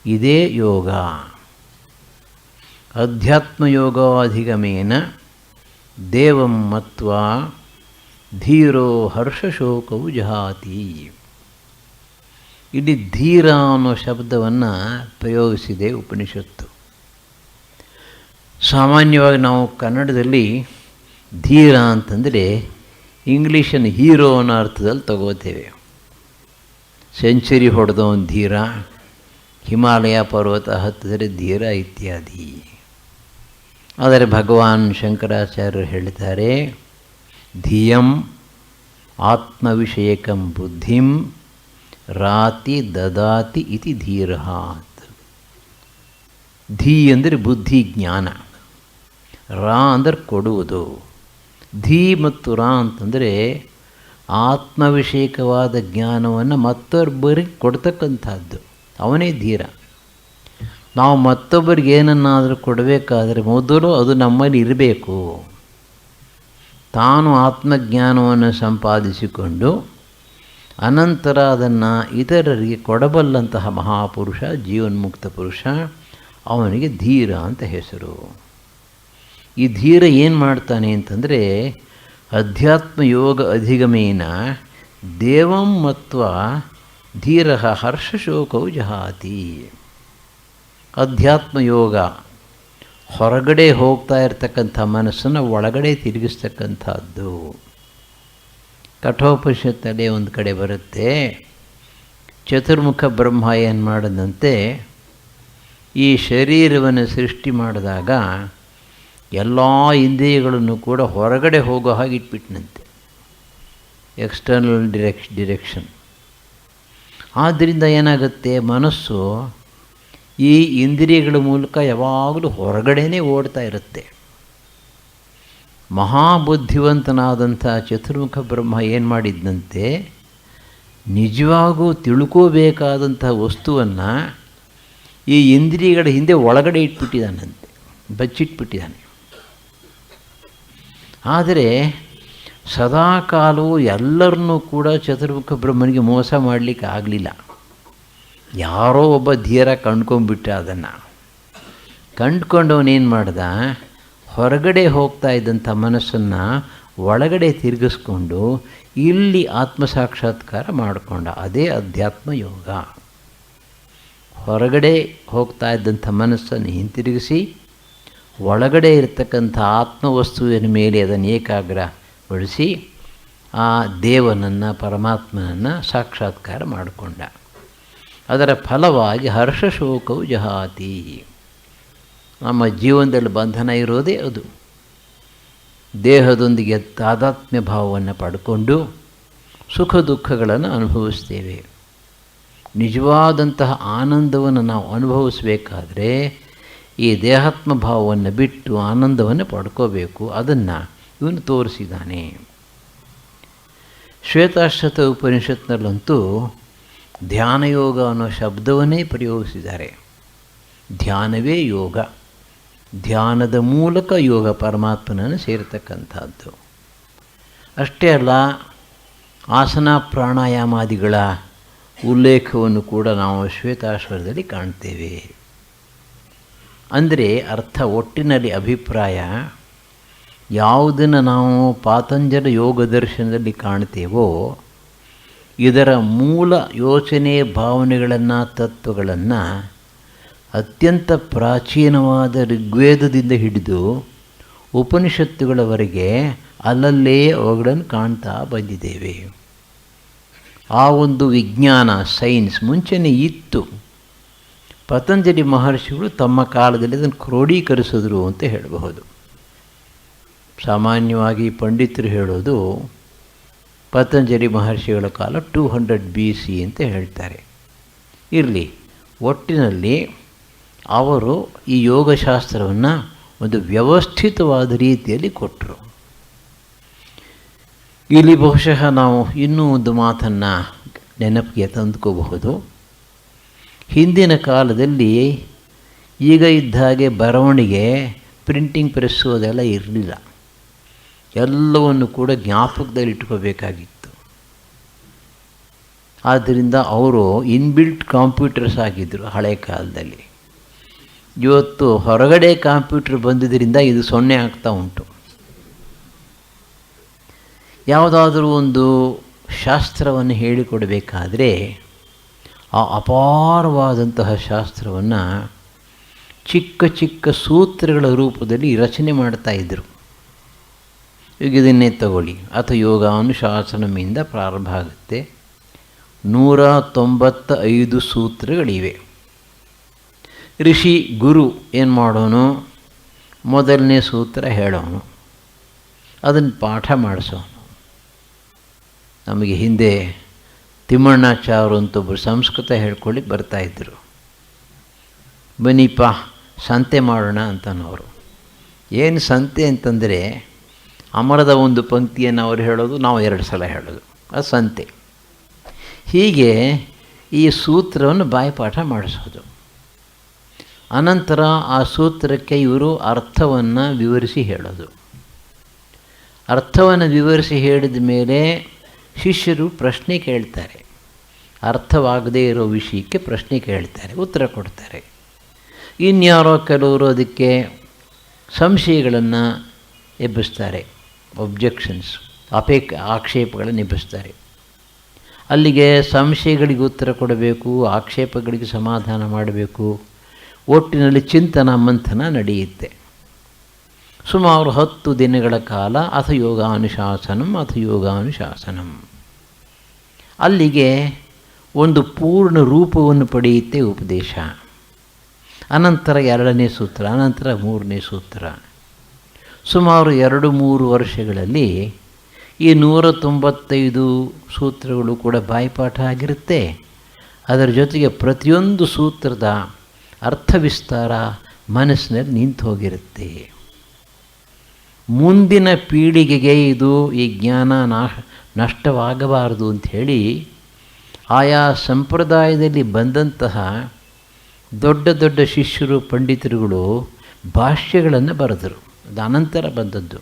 ಇದೇ ಯೋಗ. ಅಧ್ಯಾತ್ಮಯೋಗಾಧಿಗಮೇನ ದೇವಂ ಮತ್ವಾ ಧೀರೋ ಹರ್ಷಶೋಕವು ಜಹಾತಿ. ಇಲ್ಲಿ ಧೀರ ಅನ್ನೋ ಶಬ್ದವನ್ನು ಪ್ರಯೋಗಿಸಿದೆ ಉಪನಿಷತ್ತು. ಸಾಮಾನ್ಯವಾಗಿ ನಾವು ಕನ್ನಡದಲ್ಲಿ ಧೀರ ಅಂತಂದರೆ ಇಂಗ್ಲೀಷನ್ನು ಹೀರೋ ಅನ್ನೋ ಅರ್ಥದಲ್ಲಿ ತಗೋತೇವೆ. ಸೆಂಚುರಿ ಹೊಡೆದವನು ಧೀರ, ಹಿಮಾಲಯ ಪರ್ವತ ಹತ್ತಿದರೆ ಧೀರ ಇತ್ಯಾದಿ. ಆದರೆ ಭಗವಾನ್ ಶಂಕರಾಚಾರ್ಯರು ಹೇಳ್ತಾರೆ, ಧಿಯಂ ಆತ್ಮವಿಷಯಕಂ ಬುದ್ಧಿಂ ರಾತಿ ದದಾತಿ ಇತಿ ಧೀರಃ. ಧೀ ಅಂದರೆ ಬುದ್ಧಿ ಜ್ಞಾನ, ರಾ ಅಂದರೆ ಕೊಡುವುದು. ಧೀ ಮತ್ತು ರಾ ಅಂತಂದರೆ ಆತ್ಮವಿಷಯಕವಾದ ಜ್ಞಾನವನ್ನು ಮತ್ತೊಬ್ಬರಿಗೆ ಕೊಡ್ತಕ್ಕಂಥದ್ದು, ಅವನೇ ಧೀರ. ನಾವು ಮತ್ತೊಬ್ಬರಿಗೆ ಏನನ್ನಾದರೂ ಕೊಡಬೇಕಾದ್ರೆ ಮೊದಲು ಅದು ನಮ್ಮಲ್ಲಿ ಇರಬೇಕು. ತಾನು ಆತ್ಮಜ್ಞಾನವನ್ನು ಸಂಪಾದಿಸಿಕೊಂಡು ಅನಂತರ ಅದನ್ನು ಇತರರಿಗೆ ಕೊಡಬಲ್ಲಂತಹ ಮಹಾಪುರುಷ, ಜೀವನ್ಮುಕ್ತ ಪುರುಷ, ಅವನಿಗೆ ಧೀರ ಅಂತ ಹೆಸರು. ಈ ಧೀರ ಏನು ಮಾಡ್ತಾನೆ ಅಂತಂದರೆ, ಅಧ್ಯಾತ್ಮ ಯೋಗ ಅಧಿಗಮೇನ ದೇವಂ ಮತ್ವ ಧೀರ ಹರ್ಷಶೋಕೌ ಜಹಾತಿ. ಅಧ್ಯಾತ್ಮಯೋಗ ಹೊರಗಡೆ ಹೋಗ್ತಾ ಇರತಕ್ಕಂಥ ಮನಸ್ಸನ್ನು ಒಳಗಡೆ ತಿರುಗಿಸ್ತಕ್ಕಂಥದ್ದು. ಕಠೋಪನಿಷತ್ತಲ್ಲೇ ಒಂದು ಕಡೆ ಬರುತ್ತೆ, ಚತುರ್ಮುಖ ಬ್ರಹ್ಮ ಏನು ಮಾಡಿದಂತೆ ಈ ಶರೀರವನ್ನು ಸೃಷ್ಟಿ ಮಾಡಿದಾಗ ಎಲ್ಲ ಇಂದ್ರಿಯಗಳನ್ನು ಕೂಡ ಹೊರಗಡೆ ಹೋಗೋ ಹಾಗೆ ಇಟ್ಬಿಟ್ನಂತೆ, ಎಕ್ಸ್ಟರ್ನಲ್ ಡಿರೆಕ್ಷನ್. ಆದ್ದರಿಂದ ಏನಾಗುತ್ತೆ, ಮನಸ್ಸು ಈ ಇಂದ್ರಿಯಗಳ ಮೂಲಕ ಯಾವಾಗಲೂ ಹೊರಗಡೆನೇ ಓಡ್ತಾ ಇರುತ್ತೆ. ಮಹಾಬುದ್ಧಿವಂತನಾದಂಥ ಚತುರ್ಮುಖ ಬ್ರಹ್ಮ ಏನು ಮಾಡಿದ್ದಂತೆ, ನಿಜವಾಗೂ ತಿಳ್ಕೋಬೇಕಾದಂಥ ವಸ್ತುವನ್ನು ಈ ಇಂದ್ರಿಯಗಳ ಹಿಂದೆ ಒಳಗಡೆ ಇಟ್ಬಿಟ್ಟಿದ್ದಾನಂತೆ, ಬಚ್ಚಿಟ್ಬಿಟ್ಟಿದ್ದಾನೆ. ಆದರೆ ಸದಾಕಾಲವೂ ಎಲ್ಲರನ್ನೂ ಕೂಡ ಚತುರ್ಮುಖ ಬ್ರಹ್ಮನಿಗೆ ಮೋಸ ಮಾಡಲಿಕ್ಕೆ ಆಗಲಿಲ್ಲ. ಯಾರೋ ಒಬ್ಬ ಧೀರ ಕಂಡ್ಕೊಂಡ್ಬಿಟ್ಟ. ಅದನ್ನು ಕಂಡ್ಕೊಂಡವನೇನು ಮಾಡ್ದ, ಹೊರಗಡೆ ಹೋಗ್ತಾ ಇದ್ದಂಥ ಮನಸ್ಸನ್ನು ಒಳಗಡೆ ತಿರುಗಿಸ್ಕೊಂಡು ಇಲ್ಲಿ ಆತ್ಮಸಾಕ್ಷಾತ್ಕಾರ ಮಾಡಿಕೊಂಡ. ಅದೇ ಅಧ್ಯಾತ್ಮ ಯೋಗ. ಹೊರಗಡೆ ಹೋಗ್ತಾ ಇದ್ದಂಥ ಮನಸ್ಸನ್ನು ಹಿಂತಿರುಗಿಸಿ ಒಳಗಡೆ ಇರತಕ್ಕಂಥ ಆತ್ಮವಸ್ತುವಿನ ಮೇಲೆ ಅದನ್ನು ಏಕಾಗ್ರಗೊಳಿಸಿ ಆ ದೇವನನ್ನು, ಪರಮಾತ್ಮನನ್ನು ಸಾಕ್ಷಾತ್ಕಾರ ಮಾಡಿಕೊಂಡ. ಅದರ ಫಲವಾಗಿ ಹರ್ಷಶೋಕವು ಜಹಾತಿ. ನಮ್ಮ ಜೀವನದಲ್ಲಿ ಬಂಧನ ಇರೋದೇ ಅದು. ದೇಹದೊಂದಿಗೆ ತಾದಾತ್ಮ್ಯ ಭಾವವನ್ನು ಪಡ್ಕೊಂಡು ಸುಖ ದುಃಖಗಳನ್ನು ಅನುಭವಿಸ್ತೇವೆ. ನಿಜವಾದಂತಹ ಆನಂದವನ್ನು ನಾವು ಅನುಭವಿಸಬೇಕಾದ್ರೆ ಈ ದೇಹಾತ್ಮ ಭಾವವನ್ನು ಬಿಟ್ಟು ಆನಂದವನ್ನು ಪಡ್ಕೋಬೇಕು. ಅದನ್ನು ಇವನು ತೋರಿಸಿದ್ದಾನೆ. ಶ್ವೇತಾಶ್ವತ ಉಪನಿಷತ್ನಲ್ಲಂತೂ ಧ್ಯಾನಯೋಗ ಅನ್ನೋ ಶಬ್ದವನ್ನೇ ಪ್ರಯೋಗಿಸಿದ್ದಾರೆ. ಧ್ಯಾನವೇ ಯೋಗ. ಧ್ಯಾನದ ಮೂಲಕ ಯೋಗ ಪರಮಾತ್ಮನನ್ನು ಸೇರತಕ್ಕಂಥದ್ದು. ಅಷ್ಟೇ ಅಲ್ಲ, ಆಸನ ಪ್ರಾಣಾಯಾಮಾದಿಗಳ ಉಲ್ಲೇಖವನ್ನು ಕೂಡ ನಾವು ಶ್ವೇತಾಶ್ವರದಲ್ಲಿ ಕಾಣ್ತೇವೆ. ಅಂದರೆ ಅರ್ಥ, ಒಟ್ಟಿನಲ್ಲಿ ಅಭಿಪ್ರಾಯ, ಯಾವುದನ್ನು ನಾವು ಪಾತಂಜಲ ಯೋಗ ದರ್ಶನದಲ್ಲಿ ಕಾಣ್ತೇವೋ ಇದರ ಮೂಲ ಯೋಚನೆ, ಭಾವನೆಗಳನ್ನು, ತತ್ವಗಳನ್ನು ಅತ್ಯಂತ ಪ್ರಾಚೀನವಾದ ಋಗ್ವೇದದಿಂದ ಹಿಡಿದು ಉಪನಿಷತ್ತುಗಳವರೆಗೆ ಅಲ್ಲಲ್ಲೇ ಅವುಗಳನ್ನು ಕಾಣ್ತಾ ಬಂದಿದ್ದೇವೆ. ಆ ಒಂದು ವಿಜ್ಞಾನ, ಸೈನ್ಸ್ ಮುಂಚೆನೇ ಇತ್ತು. ಪತಂಜಲಿ ಮಹರ್ಷಿಗಳು ತಮ್ಮ ಕಾಲದಲ್ಲಿ ಅದನ್ನು ಕ್ರೋಢೀಕರಿಸಿದ್ರು ಅಂತ ಹೇಳಬಹುದು. ಸಾಮಾನ್ಯವಾಗಿ ಪಂಡಿತರು ಹೇಳೋದು ಪತಂಜಲಿ ಮಹರ್ಷಿಗಳ ಕಾಲ 200 BC ಅಂತ ಹೇಳ್ತಾರೆ. ಇರಲಿ, ಒಟ್ಟಿನಲ್ಲಿ ಅವರು ಈ ಯೋಗಶಾಸ್ತ್ರವನ್ನು ಒಂದು ವ್ಯವಸ್ಥಿತವಾದ ರೀತಿಯಲ್ಲಿ ಕೊಟ್ಟರು. ಇಲ್ಲಿ ಬಹುಶಃ ನಾವು ಇನ್ನೂ ಒಂದು ಮಾತನ್ನು ನೆನಪಿಗೆ ತಂದುಕೋಬಹುದು. ಹಿಂದಿನ ಕಾಲದಲ್ಲಿ ಈಗ ಇದ್ದ ಹಾಗೆ ಬರವಣಿಗೆ, ಪ್ರಿಂಟಿಂಗ್ ಪ್ರೆಸ್ಸು ಅದೆಲ್ಲ ಇರಲಿಲ್ಲ. ಎಲ್ಲವನ್ನು ಕೂಡ ಜ್ಞಾಪಕದಲ್ಲಿ ಇಟ್ಕೋಬೇಕಾಗಿತ್ತು. ಆದ್ದರಿಂದ ಅವರು ಇನ್ಬಿಲ್ಟ್ ಕಂಪ್ಯೂಟರ್ಸ್ ಆಗಿದ್ದರು ಹಳೆ ಕಾಲದಲ್ಲಿ. ಇವತ್ತು ಹೊರಗಡೆ ಕಂಪ್ಯೂಟರ್ ಬಂದಿದ್ದರಿಂದ ಇದು 0 ಆಗ್ತಾ ಉಂಟು. ಯಾವುದಾದ್ರೂ ಒಂದು ಶಾಸ್ತ್ರವನ್ನು ಹೇಳಿಕೊಡಬೇಕಾದ್ರೆ ಆ ಅಪಾರವಾದಂತಹ ಶಾಸ್ತ್ರವನ್ನು ಚಿಕ್ಕ ಚಿಕ್ಕ ಸೂತ್ರಗಳ ರೂಪದಲ್ಲಿ ರಚನೆ ಮಾಡ್ತಾಯಿದ್ರು. ಈಗ ಇದನ್ನೇ ತಗೊಳ್ಳಿ, ಅಥವಾ ಯೋಗಾನುಶಾಸನಮಿಂದ ಪ್ರಾರಂಭ ಆಗುತ್ತೆ. 195 ಸೂತ್ರಗಳಿವೆ. ಋಷಿ ಗುರು ಏನು ಮಾಡೋನು, ಮೊದಲನೇ ಸೂತ್ರ ಹೇಳೋನು, ಅದನ್ನು ಪಾಠ ಮಾಡಿಸೋನು. ನಮಗೆ ಹಿಂದೆ ತಿಮ್ಮಣ್ಣಾಚಾರ್ಯರು ಅಂತ ಒಬ್ಬರು ಸಂಸ್ಕೃತ ಹೇಳ್ಕೊಳ್ಳಿ ಬರ್ತಾಯಿದ್ರು. ಬನ್ನಿಪ್ಪ ಸಂತೆ ಮಾಡೋಣ ಅಂತನವರು. ಏನು ಸಂತೆ ಅಂತಂದರೆ, ಅಮರದ ಒಂದು ಪಂಕ್ತಿಯನ್ನು ಅವರು ಹೇಳೋದು, ನಾವು 2 ಸಲ ಹೇಳೋದು, ಅದು ಸಂತೆ. ಹೀಗೆ ಈ ಸೂತ್ರವನ್ನು ಬಾಯಿಪಾಠ ಮಾಡಿಸೋದು. ಅನಂತರ ಆ ಸೂತ್ರಕ್ಕೆ ಇವರು ಅರ್ಥವನ್ನು ವಿವರಿಸಿ ಹೇಳೋದು. ಅರ್ಥವನ್ನು ವಿವರಿಸಿ ಹೇಳಿದ ಮೇಲೆ ಶಿಷ್ಯರು ಪ್ರಶ್ನೆ ಕೇಳ್ತಾರೆ. ಅರ್ಥವಾಗದೇ ಇರೋ ವಿಷಯಕ್ಕೆ ಪ್ರಶ್ನೆ ಕೇಳ್ತಾರೆ, ಉತ್ತರ ಕೊಡ್ತಾರೆ. ಇನ್ಯಾರೋ ಕೆಲವರು ಅದಕ್ಕೆ ಸಂಶಯಗಳನ್ನು ಎಬ್ಬಿಸ್ತಾರೆ, ಒಬ್ಜೆಕ್ಷನ್ಸ್, ಆಕ್ಷೇಪಗಳನ್ನು ಎಬ್ಬಿಸ್ತಾರೆ. ಅಲ್ಲಿಗೆ ಸಂಶಯಗಳಿಗೆ ಉತ್ತರ ಕೊಡಬೇಕು, ಆಕ್ಷೇಪಗಳಿಗೆ ಸಮಾಧಾನ ಮಾಡಬೇಕು. ಒಟ್ಟಿನಲ್ಲಿ ಚಿಂತನ ಮಂಥನ ನಡೆಯುತ್ತೆ. ಸುಮಾರು 10 ದಿನಗಳ ಕಾಲ ಅಥ ಯೋಗಾನುಶಾಸನಂ. ಅಲ್ಲಿಗೆ ಒಂದು ಪೂರ್ಣ ರೂಪವನ್ನು ಪಡೆಯುತ್ತೆ ಉಪದೇಶ. ಅನಂತರ 2ನೇ ಸೂತ್ರ, ಅನಂತರ 3ನೇ ಸೂತ್ರ. ಸುಮಾರು 2-3 ವರ್ಷಗಳಲ್ಲಿ ಈ 195 ಸೂತ್ರಗಳು ಕೂಡ ಬಾಯಿಪಾಠ ಆಗಿರುತ್ತೆ. ಅದರ ಜೊತೆಗೆ ಪ್ರತಿಯೊಂದು ಸೂತ್ರದ ಅರ್ಥವಿಸ್ತಾರ ಮನಸ್ಸಿನಲ್ಲಿ ನಿಂತು ಹೋಗಿರುತ್ತೆ. ಮುಂದಿನ ಪೀಳಿಗೆಗೆ ಈ ಜ್ಞಾನ ನಷ್ಟವಾಗಬಾರದು ಅಂಥೇಳಿ ಆಯಾ ಸಂಪ್ರದಾಯದಲ್ಲಿ ಬಂದಂತಹ ದೊಡ್ಡ ದೊಡ್ಡ ಶಿಷ್ಯರು, ಪಂಡಿತರುಗಳು ಭಾಷ್ಯಗಳನ್ನು ಬರೆದರು. ಅದು ಅನಂತರ ಬಂದದ್ದು.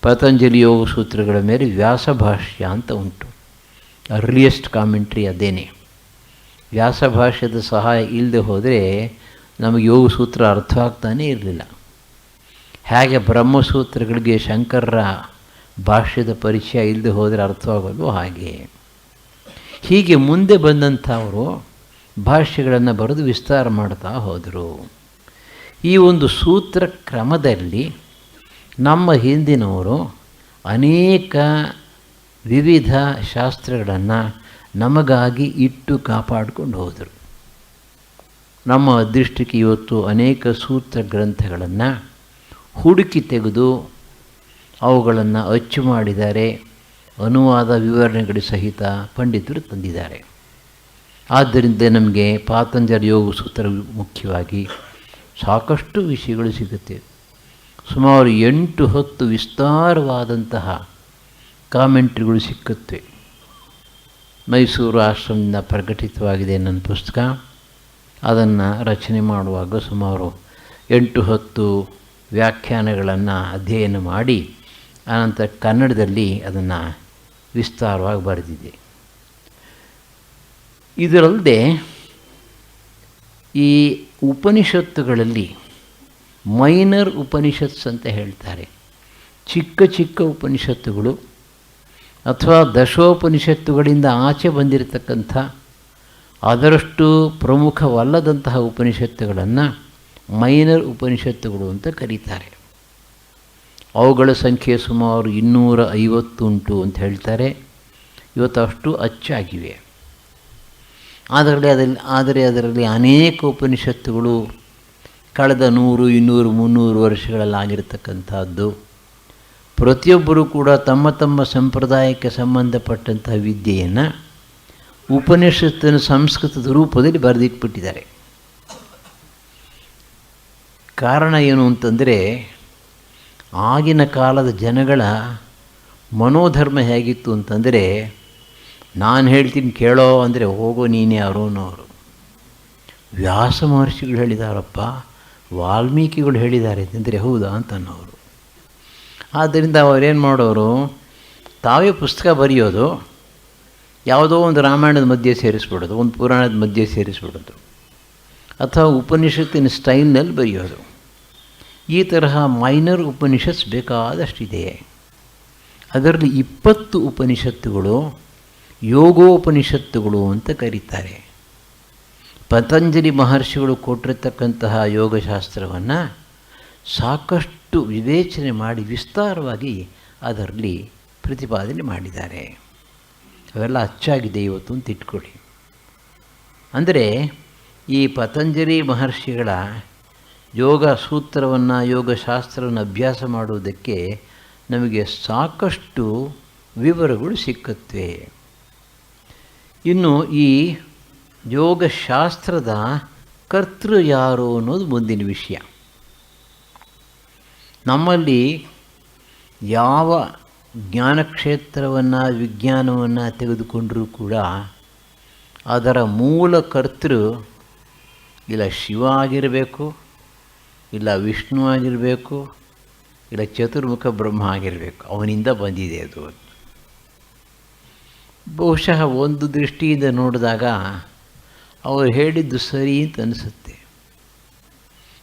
ಪತಂಜಲಿ ಯೋಗ ಸೂತ್ರಗಳ ಮೇಲೆ ವ್ಯಾಸ ಭಾಷ್ಯ ಅಂತ ಉಂಟು. ಅರ್ಲಿಯೆಸ್ಟ್ ಕಾಮೆಂಟ್ರಿ ಅದೇನೆ. ವ್ಯಾಸ ಭಾಷ್ಯದ ಸಹಾಯ ಇಲ್ಲದೆ ಹೋದರೆ ನಮಗೆ ಯೋಗ ಸೂತ್ರ ಅರ್ಥವಾಗ್ತಾನೇ ಇರಲಿಲ್ಲ. ಹೇಗೆ ಬ್ರಹ್ಮಸೂತ್ರಗಳಿಗೆ ಶಂಕರರ ಭಾಷ್ಯದ ಪರಿಚಯ ಇಲ್ಲದೆ ಹೋದರೆ ಅರ್ಥವಾಗಲು ಹಾಗೆ. ಹೀಗೆ ಮುಂದೆ ಬಂದಂಥವರು ಭಾಷ್ಯಗಳನ್ನು ಬರೆದು ವಿಸ್ತಾರ ಮಾಡ್ತಾ ಹೋದರು. ಈ ಒಂದು ಸೂತ್ರ ಕ್ರಮದಲ್ಲಿ ನಮ್ಮ ಹಿಂದಿನವರು ಅನೇಕ ವಿವಿಧ ಶಾಸ್ತ್ರಗಳನ್ನು ನಮಗಾಗಿ ಇಟ್ಟು ಕಾಪಾಡಿಕೊಂಡು ಹೋದರು. ನಮ್ಮ ಅದೃಷ್ಟಕ್ಕೆ ಇವತ್ತು ಅನೇಕ ಸೂತ್ರ ಗ್ರಂಥಗಳನ್ನು ಹುಡುಕಿ ತೆಗೆದು ಅವುಗಳನ್ನು ಅಚ್ಚು ಮಾಡಿದ್ದಾರೆ. ಅನುವಾದ ವಿವರಣೆಗಳ ಸಹಿತ ಪಂಡಿತರು ತಂದಿದ್ದಾರೆ. ಆದ್ದರಿಂದ ನಮಗೆ ಪಾತಂಜಲಿ ಯೋಗ ಸೂತ್ರ ಮುಖ್ಯವಾಗಿ ಸಾಕಷ್ಟು ವಿಷಯಗಳು ಸಿಗುತ್ತೆ. ಸುಮಾರು 8-10 ವಿಸ್ತಾರವಾದಂತಹ ಕಾಮೆಂಟ್ರಿಗಳು ಸಿಕ್ಕುತ್ತವೆ. ಮೈಸೂರು ಆಶ್ರಮದಿಂದ ಪ್ರಕಟಿತವಾಗಿದೆ ನನ್ನ ಪುಸ್ತಕ. ಅದನ್ನು ರಚನೆ ಮಾಡುವಾಗ ಸುಮಾರು 8-10 ವ್ಯಾಖ್ಯಾನಗಳನ್ನು ಅಧ್ಯಯನ ಮಾಡಿ ಆನಂತರ ಕನ್ನಡದಲ್ಲಿ ಅದನ್ನು ವಿಸ್ತಾರವಾಗಿ ಬರೆದಿದೆ. ಇದರಲ್ಲದೆ ಈ ಉಪನಿಷತ್ತುಗಳಲ್ಲಿ ಮೈನರ್ ಉಪನಿಷತ್ಸ್ ಅಂತ ಹೇಳ್ತಾರೆ. ಚಿಕ್ಕ ಚಿಕ್ಕ ಉಪನಿಷತ್ತುಗಳು ಅಥವಾ ದಶೋಪನಿಷತ್ತುಗಳಿಂದ ಆಚೆ ಬಂದಿರತಕ್ಕಂಥ ಅದರಷ್ಟು ಪ್ರಮುಖವಲ್ಲದಂತಹ ಉಪನಿಷತ್ತುಗಳನ್ನು ಮೈನರ್ ಉಪನಿಷತ್ತುಗಳು ಅಂತ ಕರೀತಾರೆ. ಅವುಗಳ ಸಂಖ್ಯೆ ಸುಮಾರು 250 ಉಂಟು ಅಂತ ಹೇಳ್ತಾರೆ. ಇವತ್ತು ಅಷ್ಟು ಅಚ್ಚಾಗಿವೆ. ಆದರೆ ಅದರಲ್ಲಿ ಅನೇಕ ಉಪನಿಷತ್ತುಗಳು ಕಳೆದ 100, 200, 300 ವರ್ಷಗಳಲ್ಲಾಗಿರ್ತಕ್ಕಂಥದ್ದು. ಪ್ರತಿಯೊಬ್ಬರೂ ಕೂಡ ತಮ್ಮ ತಮ್ಮ ಸಂಪ್ರದಾಯಕ್ಕೆ ಸಂಬಂಧಪಟ್ಟಂಥ ವಿದ್ಯೆಯನ್ನು ಉಪನಿಷತ್ತಿನ ಸಂಸ್ಕೃತದ ರೂಪದಲ್ಲಿ ಬರೆದಿಟ್ಬಿಟ್ಟಿದ್ದಾರೆ. ಕಾರಣ ಏನು ಅಂತಂದರೆ, ಆಗಿನ ಕಾಲದ ಜನಗಳ ಮನೋಧರ್ಮ ಹೇಗಿತ್ತು ಅಂತಂದರೆ, ನಾನು ಹೇಳ್ತೀನಿ ಕೇಳೋ ಅಂದರೆ ಹೋಗೋ ನೀನೇ ಯಾರೋ ಅನ್ನೋರು. ವ್ಯಾಸ ಮಹರ್ಷಿಗಳು ಹೇಳಿದಾರಪ್ಪ, ವಾಲ್ಮೀಕಿಗಳು ಹೇಳಿದ್ದಾರೆ ಅಂತಂದರೆ ಹೌದಾ ಅಂತ ಅನ್ನೋರು. ಆದ್ದರಿಂದ ಅವರೇನು ಮಾಡೋರು, ತಾವೇ ಪುಸ್ತಕ ಬರೆಯೋದು, ಯಾವುದೋ ಒಂದು ರಾಮಾಯಣದ ಮಧ್ಯೆ ಸೇರಿಸ್ಬಿಡೋದು, ಒಂದು ಪುರಾಣದ ಮಧ್ಯೆ ಸೇರಿಸ್ಬಿಡೋದು, ಅಥವಾ ಉಪನಿಷತ್ತಿನ ಸ್ಟೈಲ್ನಲ್ಲಿ ಬರೆಯೋದು. ಈ ತರಹ ಮೈನರ್ ಉಪನಿಷತ್ಸ್ ಬೇಕಾದಷ್ಟಿದೆ. ಅದರಲ್ಲಿ 20 ಉಪನಿಷತ್ತುಗಳು ಯೋಗೋಪನಿಷತ್ತುಗಳು ಅಂತ ಕರೀತಾರೆ. ಪತಂಜಲಿ ಮಹರ್ಷಿಗಳು ಕೊಟ್ಟಿರತಕ್ಕಂತಹ ಯೋಗಶಾಸ್ತ್ರವನ್ನು ಸಾಕಷ್ಟು ವಿವೇಚನೆ ಮಾಡಿ ವಿಸ್ತಾರವಾಗಿ ಅದರಲ್ಲಿ ಪ್ರತಿಪಾದನೆ ಮಾಡಿದ್ದಾರೆ. ಅವೆಲ್ಲ ಅಚ್ಚಾಗಿದೆ ಇವತ್ತು ಅಂತ ಇಟ್ಕೊಳ್ಳಿ. ಅಂದರೆ ಈ ಪತಂಜಲಿ ಮಹರ್ಷಿಗಳ ಯೋಗ ಸೂತ್ರವನ್ನು, ಯೋಗಶಾಸ್ತ್ರವನ್ನು ಅಭ್ಯಾಸ ಮಾಡುವುದಕ್ಕೆ ನಮಗೆ ಸಾಕಷ್ಟು ವಿವರಗಳು ಸಿಕ್ಕುತ್ತವೆ. ಇನ್ನು ಈ ಯೋಗಶಾಸ್ತ್ರದ ಕರ್ತೃ ಯಾರು ಅನ್ನೋದು ಮುಂದಿನ ವಿಷಯ. ನಮ್ಮಲ್ಲಿ ಯಾವ ಜ್ಞಾನಕ್ಷೇತ್ರವನ್ನು, ವಿಜ್ಞಾನವನ್ನು ತೆಗೆದುಕೊಂಡರೂ ಕೂಡ ಅದರ ಮೂಲ ಕರ್ತೃ ಇಲ್ಲ ಶಿವ ಆಗಿರಬೇಕು, ಇಲ್ಲ ವಿಷ್ಣು ಆಗಿರಬೇಕು, ಇಲ್ಲ ಚತುರ್ಮುಖ ಬ್ರಹ್ಮ ಆಗಿರಬೇಕು. ಅವನಿಂದ ಬಂದಿದೆ ಅದು. ಬಹುಶಃ ಒಂದು ದೃಷ್ಟಿಯಿಂದ ನೋಡಿದಾಗ ಅವರು ಹೇಳಿದ್ದು ಸರಿ ಅಂತ ಅನಿಸುತ್ತೆ.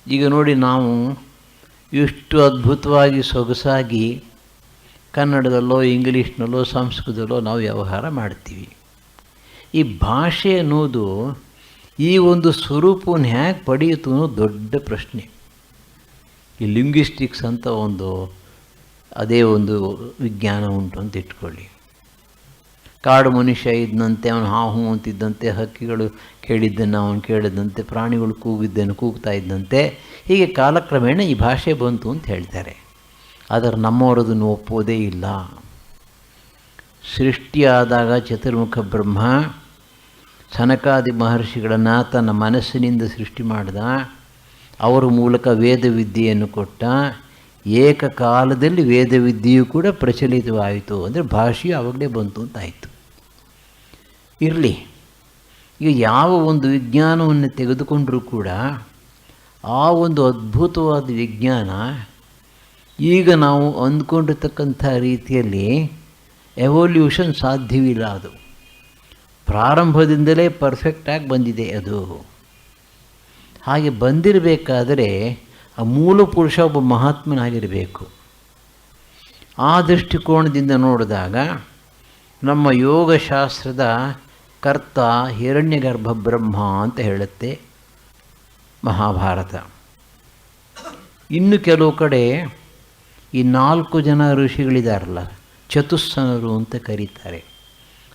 ಈಗ ನೋಡಿ, ನಾವು ಇಷ್ಟು ಅದ್ಭುತವಾಗಿ ಸೊಗಸಾಗಿ ಕನ್ನಡದಲ್ಲೋ ಇಂಗ್ಲೀಷ್ನಲ್ಲೋ ಸಂಸ್ಕೃತದಲ್ಲೋ ನಾವು ವ್ಯವಹಾರ ಮಾಡ್ತೀವಿ. ಈ ಭಾಷೆ ಅನ್ನೋದು ಈ ಒಂದು ಸ್ವರೂಪವನ್ನು ಹೇಗೆ ಪಡೆಯಿತು ಅನ್ನೋದು ದೊಡ್ಡ ಪ್ರಶ್ನೆ. ಈ ಲಿಂಗ್ವಿಸ್ಟಿಕ್ಸ್ ಅಂತ ಅದೇ ಒಂದು ವಿಜ್ಞಾನ ಉಂಟು ಅಂತ ಇಟ್ಕೊಳ್ಳಿ. ಕಾಡು ಮನುಷ್ಯ ಇದ್ದಂತೆ ಅವನು ಹೂ ಅಂತಿದ್ದಂತೆ, ಹಕ್ಕಿಗಳು ಕೇಳಿದ್ದನ್ನು ಅವನು ಕೇಳಿದಂತೆ, ಪ್ರಾಣಿಗಳು ಕೂಗಿದ್ದನ್ನು ಕೂಗ್ತಾ ಇದ್ದಂತೆ, ಹೀಗೆ ಕಾಲಕ್ರಮೇಣ ಈ ಭಾಷೆ ಬಂತು ಅಂತ ಹೇಳ್ತಾರೆ. ಆದರೆ ನಮ್ಮವರದನ್ನು ಒಪ್ಪೋದೇ ಇಲ್ಲ. ಸೃಷ್ಟಿಯಾದಾಗ ಚತುರ್ಮುಖ ಬ್ರಹ್ಮ ಸನಕಾದಿ ಮಹರ್ಷಿಗಳನ್ನು ತನ್ನ ಮನಸ್ಸಿನಿಂದ ಸೃಷ್ಟಿ ಮಾಡಿದ. ಅವರ ಮೂಲಕ ವೇದವಿದ್ಯೆಯನ್ನು ಕೊಟ್ಟ. ಏಕಕಾಲದಲ್ಲಿ ವೇದವಿದ್ಯೆಯೂ ಕೂಡ ಪ್ರಚಲಿತವಾಯಿತು. ಅಂದರೆ ಭಾಷೆಯು ಆವಾಗಲೇ ಬಂತು ಅಂತಾಯಿತು. ಇರಲಿ, ಈಗ ಯಾವ ಒಂದು ವಿಜ್ಞಾನವನ್ನು ತೆಗೆದುಕೊಂಡರೂ ಕೂಡ ಆ ಒಂದು ಅದ್ಭುತವಾದ ವಿಜ್ಞಾನ ಈಗ ನಾವು ಅಂದ್ಕೊಂಡಿರ್ತಕ್ಕಂಥ ರೀತಿಯಲ್ಲಿ ಎವಲ್ಯೂಷನ್ ಸಾಧ್ಯವಿಲ್ಲ. ಅದು ಪ್ರಾರಂಭದಿಂದಲೇ ಪರ್ಫೆಕ್ಟಾಗಿ ಬಂದಿದೆ. ಅದು ಹಾಗೆ ಬಂದಿರಬೇಕಾದರೆ ಆ ಮೂಲ ಪುರುಷ ಒಬ್ಬ ಮಹಾತ್ಮನಾಗಿರಬೇಕು. ಆ ದೃಷ್ಟಿಕೋನದಿಂದ ನೋಡಿದಾಗ ನಮ್ಮ ಯೋಗಶಾಸ್ತ್ರದ ಕರ್ತ ಹಿರಣ್ಯಗರ್ಭ ಬ್ರಹ್ಮ ಅಂತ ಹೇಳುತ್ತೆ ಮಹಾಭಾರತ. ಇನ್ನು ಕೆಲವು ಕಡೆ ಈ 4 ಜನ ಋಷಿಗಳಿದಾರಲ್ಲ, ಚತುಸ್ಸನರು ಅಂತ ಕರೀತಾರೆ.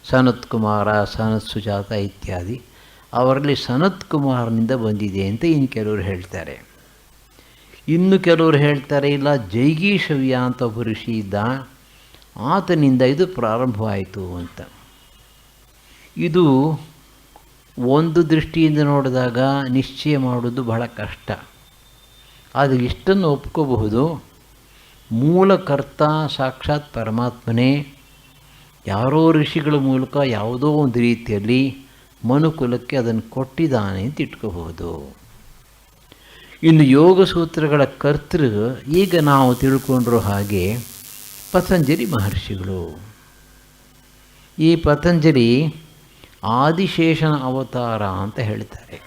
ಸನತ್ ಕುಮಾರ, ಸನತ್ ಸುಜಾತ ಇತ್ಯಾದಿ. ಅವರಲ್ಲಿ ಸನತ್ ಕುಮಾರನಿಂದ ಬಂದಿದೆ ಅಂತ ಇನ್ನು ಕೆಲವರು ಹೇಳ್ತಾರೆ. ಇನ್ನು ಕೆಲವರು ಹೇಳ್ತಾರೆ ಇಲ್ಲ, ಜೈಗೀಷವ್ಯ ಅಂತ ಒಬ್ಬ ಋಷಿ ಇದ್ದ, ಆತನಿಂದ ಇದು ಪ್ರಾರಂಭವಾಯಿತು ಅಂತ. ಇದು ಒಂದು ದೃಷ್ಟಿಯಿಂದ ನೋಡಿದಾಗ ನಿಶ್ಚಯ ಮಾಡೋದು ಬಹಳ ಕಷ್ಟ. ಆದರೆ ಇಷ್ಟನ್ನು ಒಪ್ಕೋಬಹುದು, ಮೂಲಕರ್ತ ಸಾಕ್ಷಾತ್ ಪರಮಾತ್ಮನೇ ಯಾರೋ ಋಷಿಗಳ ಮೂಲಕ ಯಾವುದೋ ಒಂದು ರೀತಿಯಲ್ಲಿ ಮನುಕುಲಕ್ಕೆ ಅದನ್ನು ಕೊಟ್ಟಿದ್ದಾನೆ ಅಂತ ಇಟ್ಕೋಬಹುದು. ಇನ್ನು ಯೋಗ ಸೂತ್ರಗಳ ಕರ್ತೃ ಈಗ ನಾವು ತಿಳ್ಕೊಂಡಿರೋ ಹಾಗೆ ಪತಂಜಲಿ ಮಹರ್ಷಿಗಳು. ಈ ಪತಂಜಲಿ ಆದಿಶೇಷನ ಅವತಾರ ಅಂತ ಹೇಳ್ತಾರೆ.